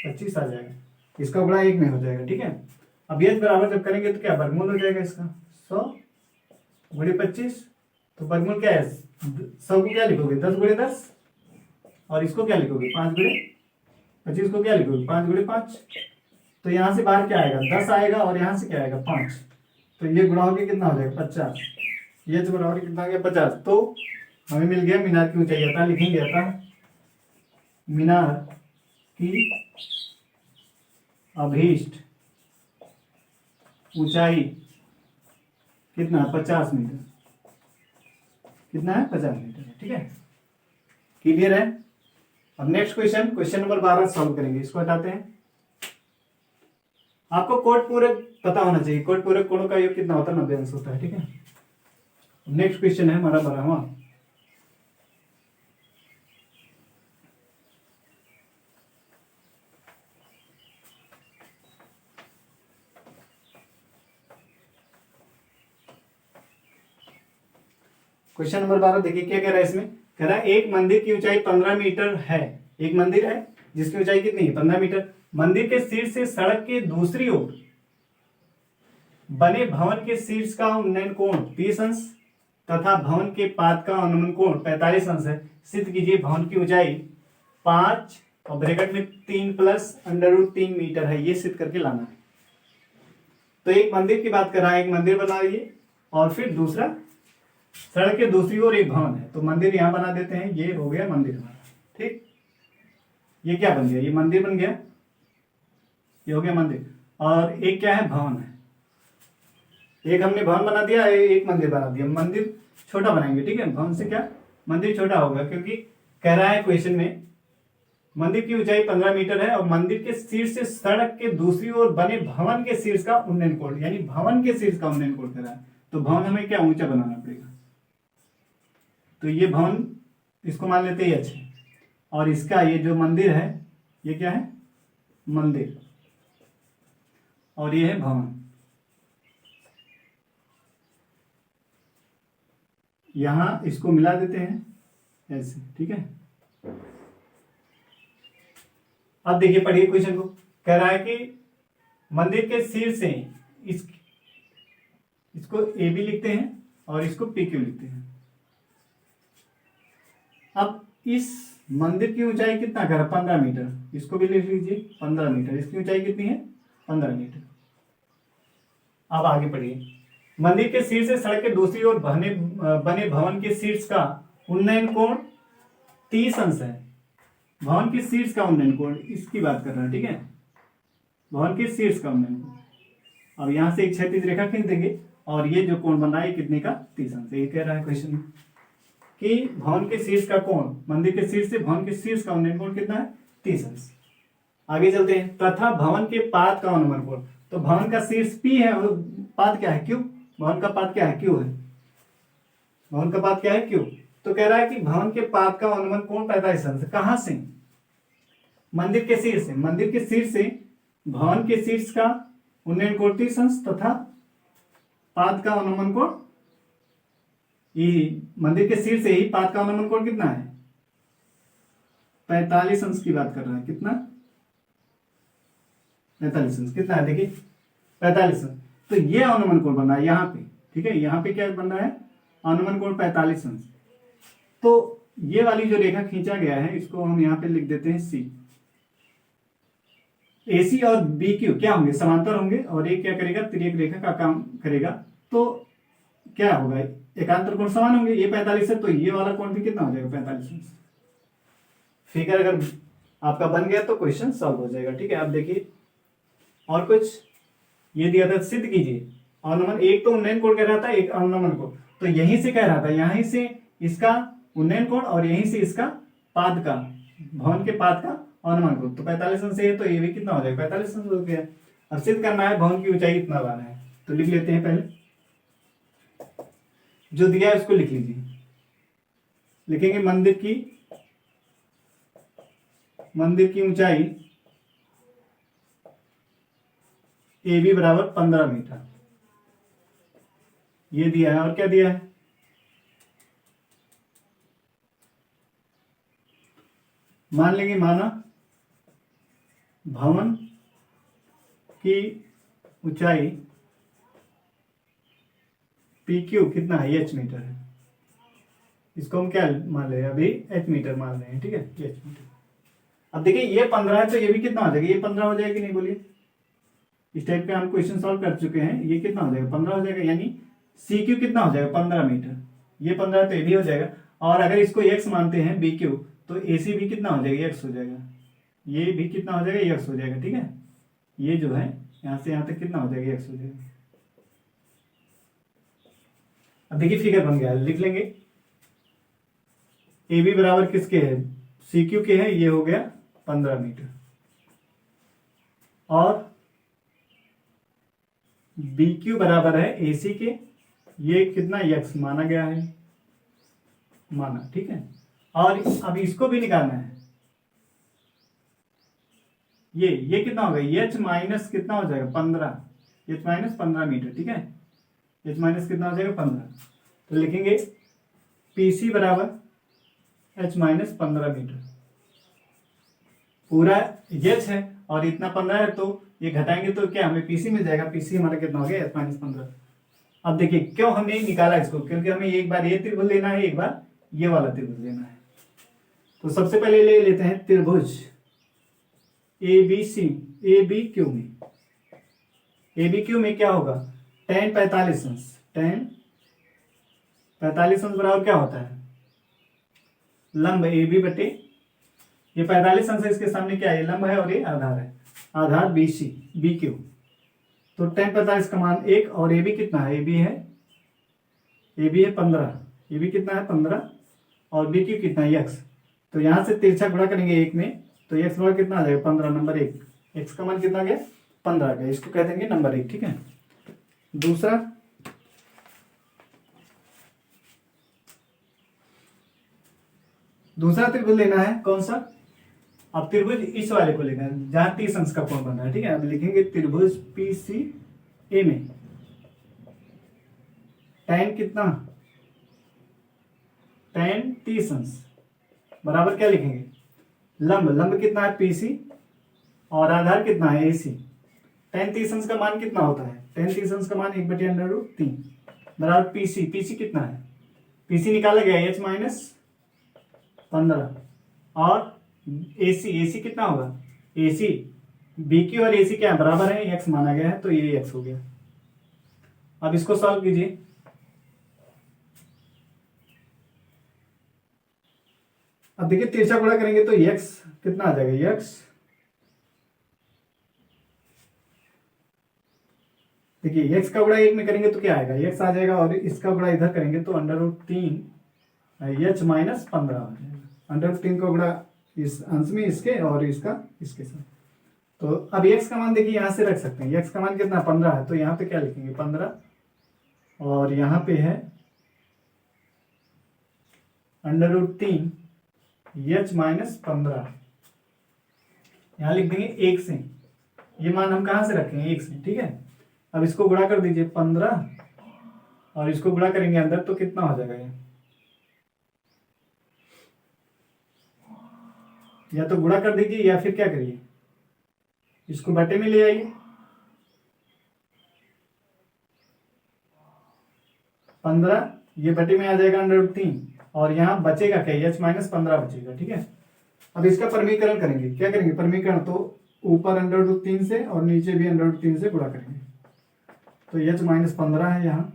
25 आ जाएगा, इसका गुणा 1 में हो जाएगा। ठीक है, अब एच बराबर जब करेंगे तो क्या वर्गमूल हो जाएगा इसका 100 गुणे 25, तो वर्गमूल क्या है 100 को क्या लिखोगे 10 गुणे 10, और इसको क्या लिखोगे 5 गुणे 25 को क्या लिखोगे 5 गुणे 5। तो यहाँ से बाहर क्या आएगा 10 आएगा और यहाँ से क्या आएगा 5, तो ये गुणा होकर कितना हो जाएगा 50, ये तो गुणा होकर कितना आ गया 50। तो हमें मिल गया मीनार की ऊंचाई, अतः लिखेंगे अतः मीनार की अभीष्ट ऊंचाई कितना है 50 मीटर, कितना है 50 मीटर है, ठीक है, क्लियर है। अब next question, question number 12 solve करेंगे, इसको हटाते हैं। आपको कोट पूरक पता होना चाहिए, कोट पूरक कोणों का योग कितना होता है 90 अंश होता है, ठीक है। नेक्स्ट क्वेश्चन है हमारा 12वां। क्वेश्चन नंबर 12 देखिए क्या कह रहा है इसमें, कह रहा है एक मंदिर की ऊंचाई 15 मीटर है। एक मंदिर है जिसकी ऊंचाई कितनी है 15 मीटर। मंदिर के शीर्ष से सड़क के दूसरी ओर बने भवन के शीर्ष का उन्नयन कोण 30 अंश तथा भवन के पाद का अनुमान कोण 45 अंश है। सिद्ध कीजिए भवन की ऊंचाई 5 और ब्रैकेट में 3 प्लस √3 मीटर है, ये सिद्ध करके लाना है। तो एक मंदिर की बात कर रहा है, एक मंदिर बनाइए और फिर दूसरा सड़क के दूसरी ओर एक भवन है, तो मंदिर यहां बना देते हैं, ये हो गया मंदिर हमारा, ठीक। ये क्या बन गया, ये मंदिर बन गया, ये हो गया मंदिर। और एक क्या है भवन है, एक हमने भवन बना दिया, एक मंदिर बना दिया। मंदिर छोटा बनाएंगे, ठीक है, भवन से क्या मंदिर छोटा होगा, क्योंकि कह रहा है क्वेश्चन में मंदिर की ऊंचाई 15 मीटर है और मंदिर के शीर्ष से सड़क के दूसरी ओर बने भवन के शीर्ष का उन्नयन कोण, यानी भवन के शीर्ष का उन्नयन कोण कर रहा है, तो भवन हमें क्या ऊंचा बनाना पड़ेगा। तो ये भवन इसको मान लेते हैं h, और इसका ये जो मंदिर है ये क्या है मंदिर, और ये है भवन। यहां इसको मिला देते हैं ऐसे, ठीक है। अब देखिए पढ़िए क्वेश्चन को, कह रहा है कि मंदिर के शीर्ष से इसको ए बी लिखते हैं और इसको पी क्यू लिखते हैं। अब इस मंदिर की ऊंचाई कितना कर 15 मीटर, इसको भी लिख लीजिए 15 मीटर, इसकी ऊंचाई कितनी है 15 मीटर। अब आगे पढ़िए, मंदिर के शीर्ष से सड़क के दूसरी ओर बने भवन के शीर्ष का उन्नयन कोण 30 अंश है। भवन के शीर्ष का उन्नयन कोण इसकी बात कर रहा है, ठीक है, भवन के शीर्ष का उन्नयन कोण। अब यहां से एक क्षैतिज रेखा खींच देंगे और ये जो कोण बन रहा है कितने का 30 अंश। ये कह रहा है क्वेश्चन में कि भवन के शीर्ष का कोण, मंदिर के शीर्ष से भवन के शीर्ष का उन्नयन कोण कितना है 30 अंश। आगे चलते हैं, तथा भवन के पाद का अनुमान कोण, तो भवन का शीर्ष P है और पाद क्या है Q, भवन का पाद क्या है Q है, भवन का पाद क्या है Q। तो कह रहा है कि भवन के पाद का अनुमान कोण 45 अंश। कहां से, मंदिर के शीर्ष से, मंदिर के शीर्ष से भवन के शीर्ष का उन्नयन कोण 30 अंश तथा पाद का अनुमान कोण, ये मंदिर के शीर्ष से ही पाद का अनुमान कोण कितना है 45 अंश की बात कर रहा है। कितना 45 अंश, कितना है देखिए 45 अंश। तो ये अनुमान कोण बना है यहाँ पे, ठीक है, यहाँ पे क्या बन रहा है अनुमान कोण 45 अंश। तो ये वाली जो रेखा खींचा गया है इसको हम यहाँ पे लिख देते हैं C। AC और BQ क्या होंगे समांतर होंगे और ये क्या करेगा तिर्यक रेखा का काम करेगा, तो क्या होगा एकांतर कोण समान होंगे। ये 45 है तो ये वाला कोण भी कितना हो जाएगा 45 अंश। फिगर अगर आपका बन गया तो क्वेश्चन सॉल्व हो जाएगा, ठीक है। आप देखिए और कुछ ये दिया था, सिद्ध कीजिए अनुमान, एक तो उन्नयन कोण कह रहा था, एक अनुमान कोण, तो यहीं से कह रहा था, यहीं से इसका उन्नयन कोण और यहीं से इसका पाद का, भवन के पाद का अनुमान कोण। तो 45 अंश है तो ये भी कितना हो जाएगा 45 अंश हो गया। अब सिद्ध करना है भवन की ऊंचाई कितना लाना है, तो लिख लेते हैं, पहले जो दिया है उसको लिख लीजिए। लिखेंगे मंदिर की ऊंचाई ए बी बराबर 15 मीटर, ये दिया है। और क्या दिया है, मान लेंगे, माना भवन की ऊंचाई PQ कितना है h मीटर है, इसको हम क्या मान रहे हैं अभी h मीटर मान रहे हैं, ठीक है h मीटर। अब देखिए ये 15 है तो ये भी कितना हो जाएगा, ये 15 हो जाएगा कि नहीं बोलिए। इस टाइप का हम क्वेश्चन सॉल्व कर चुके हैं, ये कितना हो जाएगा 15 हो जाएगा, यानी CQ कितना हो जाएगा 15 मीटर, ये 15 है तो ये भी हो जाएगा। और अगर इसको x मानते हैं BQ तो AC भी कितना हो जाएगा x हो जाएगा, ये भी कितना हो जाएगा x हो जाएगा, ठीक है। ये जो है यहां से यहां तक कितना हो जाएगा x हो जाएगा। अब देखिए फिगर बन गया है, लिख लेंगे। ए बी बराबर किसके है, सी क्यू के है, ये हो गया 15 मीटर। और बी क्यू बराबर है ए सी के, ये कितना यक्स माना गया है, माना, ठीक है। और अब इसको भी निकालना है, ये कितना होगा, एच माइनस कितना हो जाएगा 15, एच माइनस 15 मीटर, ठीक है। एच माइनस कितना हो जाएगा 15, तो लिखेंगे पीसी बराबर एच माइनस 15 मीटर। पूरा एच है और इतना 15 है, तो ये घटाएंगे तो क्या हमें पीसी मिल जाएगा, पीसी हमारा कितना हो गया एच माइनस 15। अब देखिए क्यों हमने निकाला इसको, क्योंकि हमें एक बार ये त्रिभुज लेना है, एक बार ये वाला त्रिभुज लेना है। तो सबसे पहले ले लेते हैं त्रिभुज A B C, A B Q में, ए बी क्यू में क्या होगा, tan 45 अंश, tan 45 अंश बराबर क्या होता है, लंब ए बी बटे, ये 45 अंश है, इसके सामने क्या है, ये लंब है और ये आधार है, आधार बी सी बी क्यू। तो tan 45 का मान 1, और ए बी कितना है, ए बी है 15, ए बी कितना है 15, और बी क्यू कितना है यक्स। तो यहां से तिरछा गुणा करेंगे 1 में, तो एक्स बराबर कितना आ जाएगा 15, नंबर 1, एक्स का मान कितना गया 15 गया, इसको कह देंगे नंबर 1, ठीक है। दूसरा त्रिभुज लेना है, कौन सा, अब त्रिभुज इस वाले को लेना है जहां 30 अंश का कोण बन रहा है, ठीक है। अब लिखेंगे त्रिभुज पी सी ए में tan कितना, tan 30 अंश बराबर क्या लिखेंगे, लंब, लंब कितना है पीसी और आधार कितना है एसी। tan 30 अंश का मान कितना होता है, tan 30 अंश का मान 1/√3 बराबर पीसी, पीसी कितना है, पीसी निकाला गया एच माइनस 15, और एसी, एसी कितना होगा, एसी बीक्यू और एसी क्या है बराबर है, एक्स माना गया है, तो ये एक्स हो गया। अब इसको सॉल्व कीजिए, अब देखिए तिरछा गुणा करेंगे तो यक्स कितना आ जाएगा, यक्स देखिए यक्स का गुणा 1 में करेंगे तो क्या आएगा, यक्स आ जाएगा, और इसका गुणा इधर करेंगे तो √3 एच माइनस 15 आ जाएगा। √3 का गुणा इस अंश में इसके और इसका इसके साथ। तो अब यक्स का मान देखिए यहां से रख सकते हैं, यक्स का मान कितना 15 है, तो यहाँ पे क्या लिखेंगे 15, और यहाँ पे है √3 एच माइनस 15, यहां लिख देंगे 1 से, ये मान हम कहां से रखेंगे 1 से, ठीक है। अब इसको गुणा कर दीजिए 15, और इसको गुणा करेंगे अंदर तो कितना हो जाएगा, ये या तो गुणा कर दीजिए या फिर क्या करिए, इसको बटे में ले आइए, 15 ये बटे में आ जाएगा √3, और यहां बचेगा क्या, एच माइनस 15 बचेगा, ठीक है। अब इसका परमीकरण करेंगे, क्या करेंगे परमीकरण, तो ऊपर √3 से और नीचे भी √3 से गुणा करेंगे, तो एच माइनस 15 है यहाँ,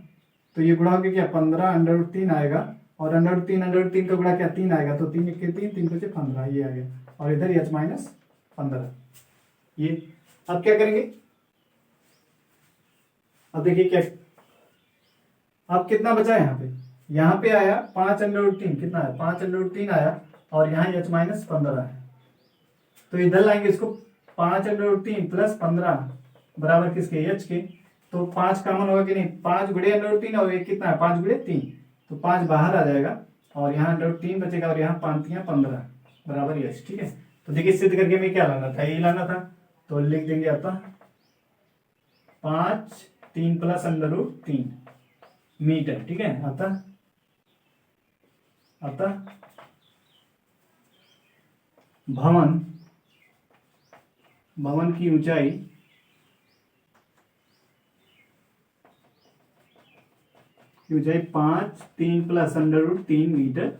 तो ये गुणा होकर क्या 15 √3 आएगा, और √3 का गुणा क्या 3 आएगा, तो 3 1 3 3 5 15 ये आ गया, और इधर एच माइनस 15 ये। अब क्या करेंगे, अब देखिए क्या, अब कितना बचा यहाँ पे आया 5 √3, कितना है 5 √3 आया, और यहाँ एच माइनस 15 है, तो इधर लाएंगे इसको 5 √3 प्लस 15 बराबर किसके, एच के, तो 5 कॉमन होगा कि नहीं, 5 गुणे √3 और एक कितना है 5 गुणे 3, तो 5 बाहर आ जाएगा, और यहाँ √3 बचेगा, और यहाँ 5 3 15 बराबर एच, ठीक है। तो देखिए सिद्ध करके हमें क्या लाना था, ये लाना था, तो लिख देंगे अतः 5 3 प्लस √3 मीटर, ठीक है। अतः भवन की ऊंचाई की ऊंचाई 5 3 प्लस √3 मीटर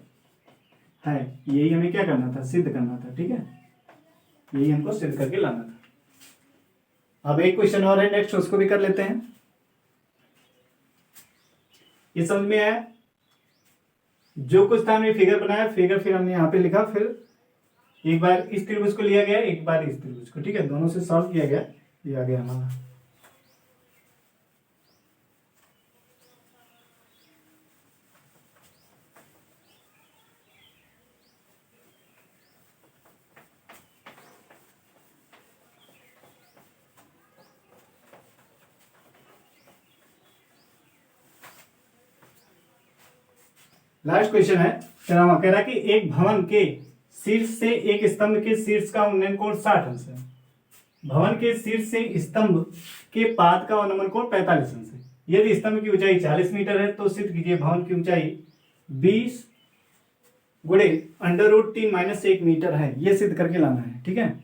है। यही हमें क्या करना था, सिद्ध करना था, ठीक है, यही हमको सिद्ध करके लाना था। अब एक क्वेश्चन और है नेक्स्ट, उसको भी कर लेते हैं। ये समझ में आया, जो कुछ था हमने फिगर बनाया, फिर हमने यहाँ पे लिखा, फिर एक बार इस त्रिभुज को लिया गया, एक बार इस त्रिभुज को, ठीक है, दोनों से सॉल्व किया गया, ये आ गया हमारा। लास्ट क्वेश्चन है, कह रहा कि एक भवन के शीर्ष से एक स्तंभ के शीर्ष का उन्नयन कोण 60 अंश है। भवन के शीर्ष से स्तंभ के पाद का उन्नयन कोण 45 अंश है। यदि स्तंभ की ऊंचाई 40 मीटर है तो सिद्ध कीजिए भवन की ऊंचाई 20 गुणे √3 - 1 मीटर है। यह सिद्ध करके लाना है, ठीक है।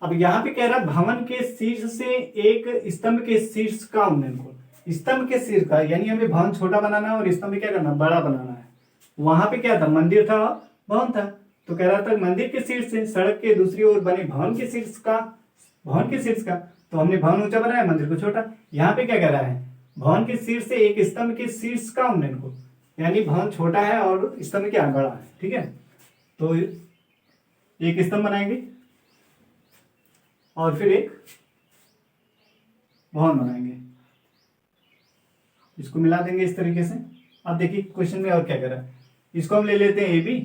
अब यहां पे कह रहा भवन के शीर्ष से एक स्तंभ के शीर्ष का उन्नयन कोण, स्तंभ के शीर्ष का, यानी हमें भवन छोटा बनाना है और स्तंभ क्या करना, बड़ा बनाना है। वहां पे क्या था, मंदिर था, भवन था, तो कह रहा था मंदिर के शीर्ष से सड़क के दूसरी ओर बने भवन के शीर्ष का, तो हमने भवन ऊंचा बनाया, मंदिर को छोटा। यहाँ पे क्या कह रहा है, भवन के शीर्ष से एक स्तंभ के शीर्ष का उन्नयन कोण, यानी भवन छोटा है और स्तंभ क्या बड़ा है, ठीक है। तो एक स्तंभ बनाएंगे और फिर एक भवन बनाएंगे, इसको मिला देंगे इस तरीके से। अब देखिए क्वेश्चन में और क्या कह रहा है, इसको हम ले लेते हैं AB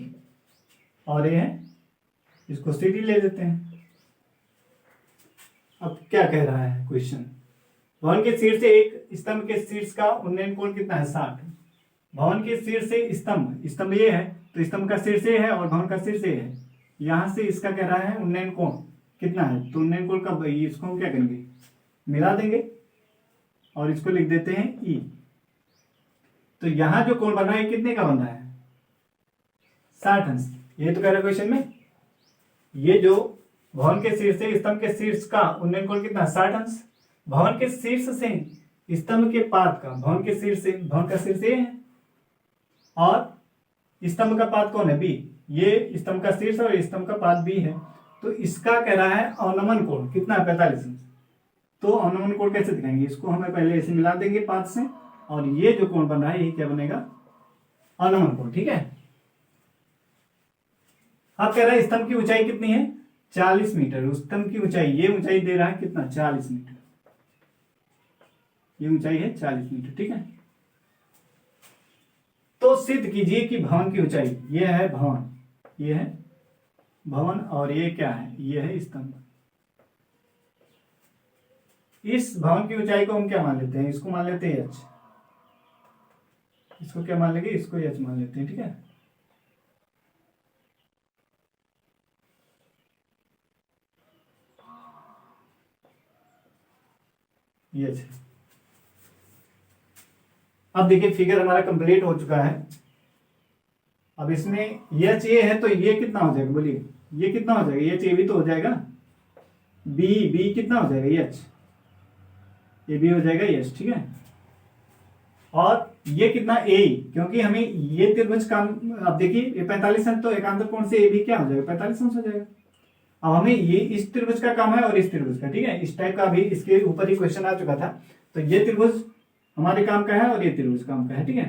और ये है, इसको CD ले लेते हैं। अब क्या कह रहा है क्वेश्चन, भवन के शीर्ष से एक स्तंभ के शीर्ष का उन्नयन कोण कितना है, 60। भवन के शीर्ष से स्तंभ ये है, तो स्तंभ का शीर्ष ये है और भवन का शीर्ष ये है। यहां से इसका कह रहा है उन्नयन कोण कितना है, तो उन्नयन कोण का इसको हम क्या करेंगे, मिला देंगे और इसको लिख देते हैं E। तो यहां जो कोण बना है कितने का बना है, 60 अंश। ये तो कह रहा है क्वेश्चन में, ये जो भवन के शीर्ष से स्तंभ के शीर्ष का उन्नयन कोण कितना, 60 अंश। भवन के शीर्ष से स्तंभ के पाद का, भवन के शीर्ष से, भवन का शीर्ष ये है और स्तंभ का पाद कौन है, B। ये स्तंभ का शीर्ष और स्तंभ का पाद B है, तो इसका कह रहा है अवनमन कोण कितना है, 45 अंश। तो अवनमन कोण कैसे दिखाएंगे, इसको हमें पहले ऐसे मिला देंगे पाद से, और ये जो कोण बन रहा है ये क्या बनेगा, अवनमन कोण, ठीक है। अब कह रहा है स्तंभ की ऊंचाई कितनी है, 40 मीटर। स्तंभ की ऊंचाई, ये ऊंचाई दे रहा है कितना, 40 मीटर। ये ऊंचाई है 40 मीटर, ठीक है। तो सिद्ध कीजिए कि भवन की ऊंचाई, ये है भवन, ये है भवन और ये क्या है, ये है स्तंभ। इस भवन की ऊंचाई को हम क्या मान लेते हैं, इसको मान लेते हैं H। इसको क्या मान लेंगे, इसको H मान लेते हैं, ठीक है। ये H। अब देखिए फिगर हमारा कंप्लीट हो चुका है। अब इसमें H ये है तो ये कितना हो जाएगा, बोलिए ये कितना हो जाएगा, H ये भी तो हो जाएगा, B कितना हो जाएगा, H ये भी हो जाएगा H, ठीक है। और ये कितना A, क्योंकि हमें ये त्रिभुज का, अब देखिए ये 45 अंश, तो एकांतर कोण से AB क्या हो जाएगा, 45 अंश हो जाएगा। अब हमें ये इस त्रिभुज का काम है और इस त्रिभुज का, ठीक है। इस टाइप का भी इसके ऊपर ही क्वेश्चन आ चुका था। तो ये त्रिभुज हमारे काम का है और ये त्रिभुज काम का है, ठीक है।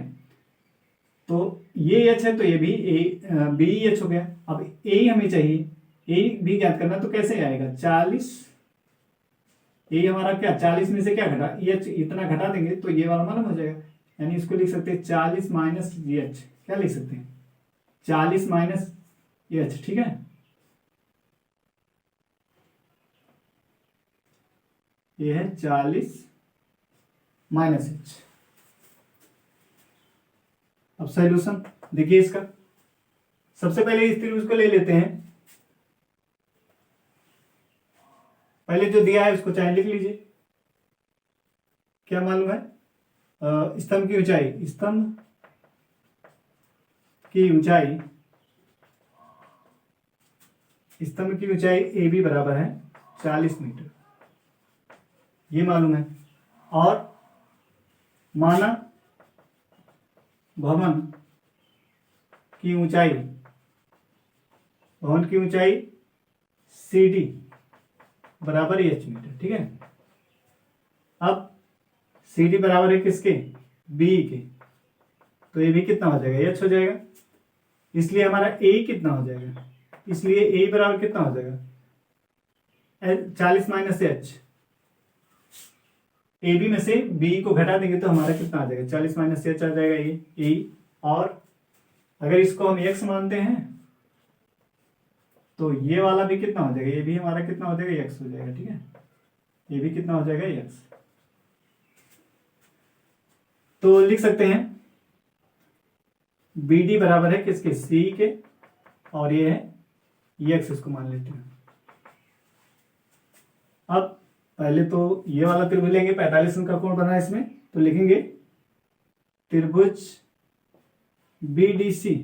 तो ये H है तो ये भी B H हो गया। अब A हमें चाहिए, A भी ज्ञात करना, तो कैसे आएगा, 40, A हमारा क्या, 40 में से क्या घटा, H इतना घटा देंगे तो ये वाला मालूम हो जाएगा। यानी इसको लिख सकते हैं 40 माइनस H, क्या लिख सकते हैं, 40 माइनस H, ठीक है। ये है 40 माइनस H। अब सॉल्यूशन देखिए इसका, सबसे पहले इस त्रिभुज को ले लेते हैं। पहले जो दिया है उसको चाहे लिख लीजिए, क्या मालूम है, स्तंभ की ऊंचाई, स्तंभ की ऊंचाई, स्तंभ की ऊंचाई AB बराबर है 40 मीटर, ये मालूम है। और माना भवन की ऊंचाई, भवन की ऊंचाई CD बराबर H मीटर, ठीक है। अब CD बराबर है किसके, B के, तो ये भी कितना हो जाएगा, H हो जाएगा। इसलिए हमारा A कितना हो जाएगा, इसलिए A बराबर कितना हो जाएगा, 40 माइनस H। AB में से B को घटा देंगे तो हमारा कितना आ जाएगा, 40 माइनस H आ जाएगा ये A। और अगर इसको हम X मानते हैं तो ये वाला भी कितना हो जाएगा, ये भी हमारा कितना हो जाएगा, X हो जाएगा, ठीक है। ये भी कितना हो जाएगा, X। तो लिख सकते हैं बी डी बराबर है किसके, सी के, और ये है ये एक्स, इसको मान लेते हैं। अब पहले तो ये वाला त्रिभुज लेंगे, 45 अंश का कोण बना है इसमें, तो लिखेंगे त्रिभुज बीडीसी।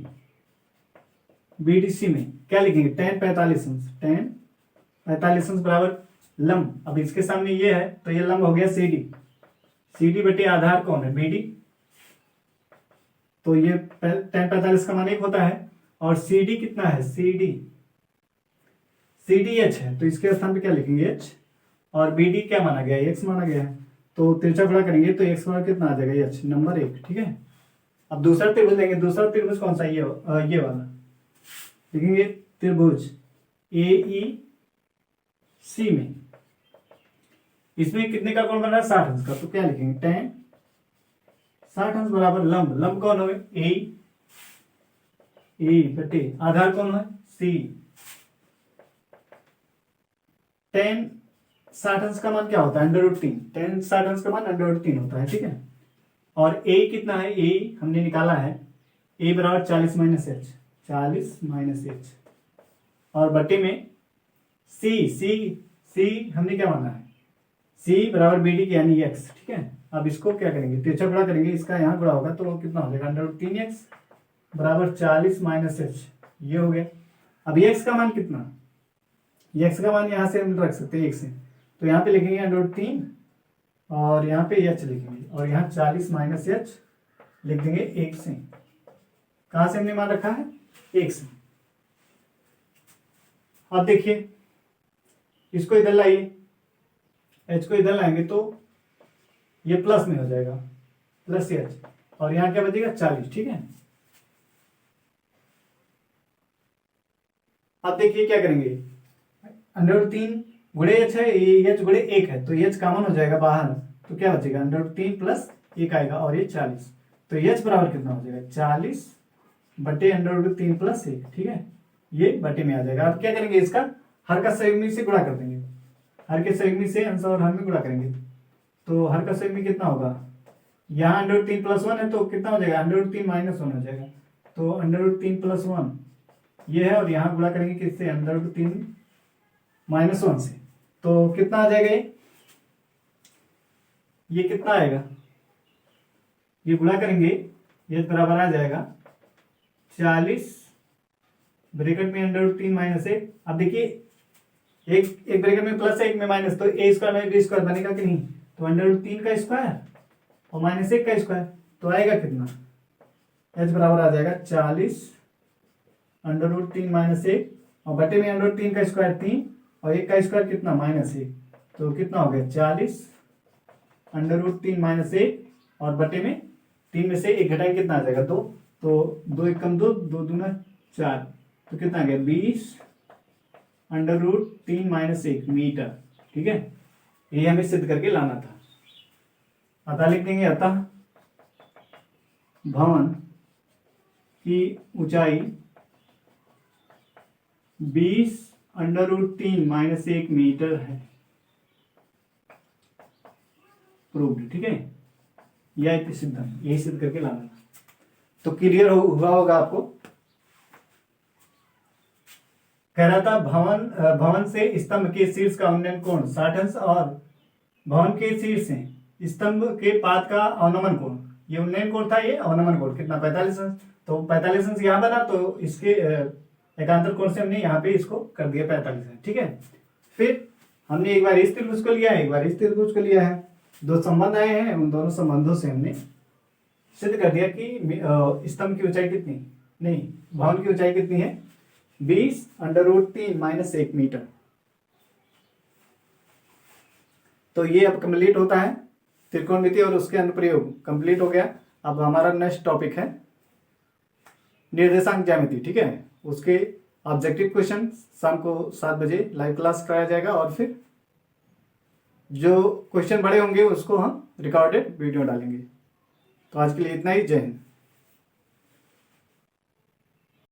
बीडीसी में क्या लिखेंगे, tan 45 अंश, tan 45 अंश बराबर लंब। अब इसके सामने ये है तो ये लंब हो गया सी डी, सी डी बटे आधार कौन है, बी डी। तो ये tan 45 का मान 1 होता है, और सी डी कितना है, सी डी एच है, तो इसके स्थान पे क्या लिखेंगे एच, और बी डी क्या माना गया है, एक्स माना गया है। तो तिरछा गुणा करेंगे तो एक्स बराबर कितना आ जाएगा, एच नंबर 1, ठीक है। अब दूसरा त्रिभुज लेंगे, दूसरा त्रिभुज कौन सा, ये वाला लिखेंगे त्रिभुज ए ई सी में। इसमें कितने का कोण बन रहा है, 60 अंश का, तो क्या लिखेंगे tan 60 अंश बराबर लंब, लंब कौन हो, ए बटे आधार कौन है, सी। tan 60 अंश का मान क्या होता है, √3, tan 60 अंश का मान √3 होता है, ठीक है। और a कितना है, a हमने निकाला है, a बराबर 40 माइनस एच, 40 माइनस एच, और बटे में c हमने क्या माना है, c बराबर बी डी यानी x, ठीक है। अब इसको क्या करेंगे, तिरछा गुणा करेंगे, इसका यहाँ गुणा होगा तो कितना हो जाएगा, √3x बराबर 40 माइनस एच, ये हो गया। अब x का मान कितना, x का मान यहाँ से हम रख सकते हैं 1 से, तो यहाँ पे लिखेंगे √3 और यहाँ पे h लिखेंगे, और यहाँ 40 माइनस एच लिख देंगे 1 से। कहाँ से हमने मान रखा है, 1 से। अब देखिए इसको इधर लाइए, h को इधर लाएंगे तो ये प्लस में हो जाएगा, प्लस एच, और यहाँ क्या बचेगा 40, ठीक है। अब देखिए क्या करेंगे, √3 गुणे एच है, एच गुणे 1 है, तो एच कॉमन हो जाएगा बाहर, तो क्या बचेगा √3 प्लस 1 आएगा, और ये 40, तो एच बराबर कितना हो जाएगा 40 बटे √3 प्लस 1, ठीक है, ये बटे में आ जाएगा। अब क्या करेंगे, इसका हर का संयुग्मी से गुणा कर देंगे, हर के संयुग्मी से अंश और हर में गुणा करेंगे, तो हर का संयुग्मी कितना होगा, यहाँ √3 प्लस 1 है तो कितना हो जाएगा, √3 माइनस 1 हो जाएगा, तो √3 प्लस 1 ये है, और यहाँ गुणा करेंगे किससे, √3 माइनस 1 से, तो कितना आ जाएगा, ये कितना आएगा, ये गुणा करेंगे, ये बराबर आ जाएगा 40 ब्रैकेट में √3 माइनस 1। अब देखिए एक ब्रैकेट में प्लस है, एक में माइनस, तो a स्क्वायर में b स्क्वायर बनेगा कि नहीं, तो √3 का स्क्वायर और माइनस 1 का स्क्वायर, तो आएगा कितना, h बराबर आ जाएगा 40 √3 माइनस 1, और बटे में √3 का स्क्वायर 3, और 1 का स्क्वायर कितना -1, तो कितना हो गया 40 √3 माइनस 1, और बटे में 3 में से 1 घटाएं कितना आ जाएगा 2, तो 2 1 कम 2, 2 दूना 4, तो कितना आ गया 20 √3 माइनस 1 मीटर, ठीक है। ये हमें सिद्ध करके लाना था। अतः लिख देंगे, अतः भवन की ऊंचाई 20 √3 माइनस 1 मीटर है, प्रूव्ड, ठीक है। यह सिद्ध, यही सिद्ध करके लाना था। तो क्लियर हुआ होगा आपको। कह रहा था भवन से स्तंभ के शीर्ष का उन्नयन कोण 60 अंश, और भवन के शीर्ष से स्तंभ के पाद का अवनमन कोण, ये उन्नयन कोण था, ये अवनमन कोण कितना 45 अंश, तो 45 अंश यहाँ बना, तो इसके एकांतर कोण से हमने यहाँ पे इसको कर दिया 45 अंश, ठीक है। फिर हमने एक बार इस त्रिभुज को लिया है, एक बार इस त्रिभुज को लिया है, दो संबंध आए हैं, उन दोनों संबंधों से हमने सिद्ध कर दिया कि स्तंभ की ऊंचाई कितनी, नहीं भवन की ऊंचाई कितनी है 20 √3 माइनस 1 मीटर। तो ये अब कंप्लीट होता है त्रिकोणमिति और उसके अनुप्रयोग कंप्लीट हो गया। अब हमारा नेक्स्ट टॉपिक है निर्देशांक ज्यामिति, ठीक है। उसके ऑब्जेक्टिव क्वेश्चन शाम को 7 बजे लाइव क्लास कराया जाएगा, और फिर जो क्वेश्चन बड़े होंगे उसको हम रिकॉर्डेड वीडियो डालेंगे। तो आज के लिए इतना ही, जय हिंद।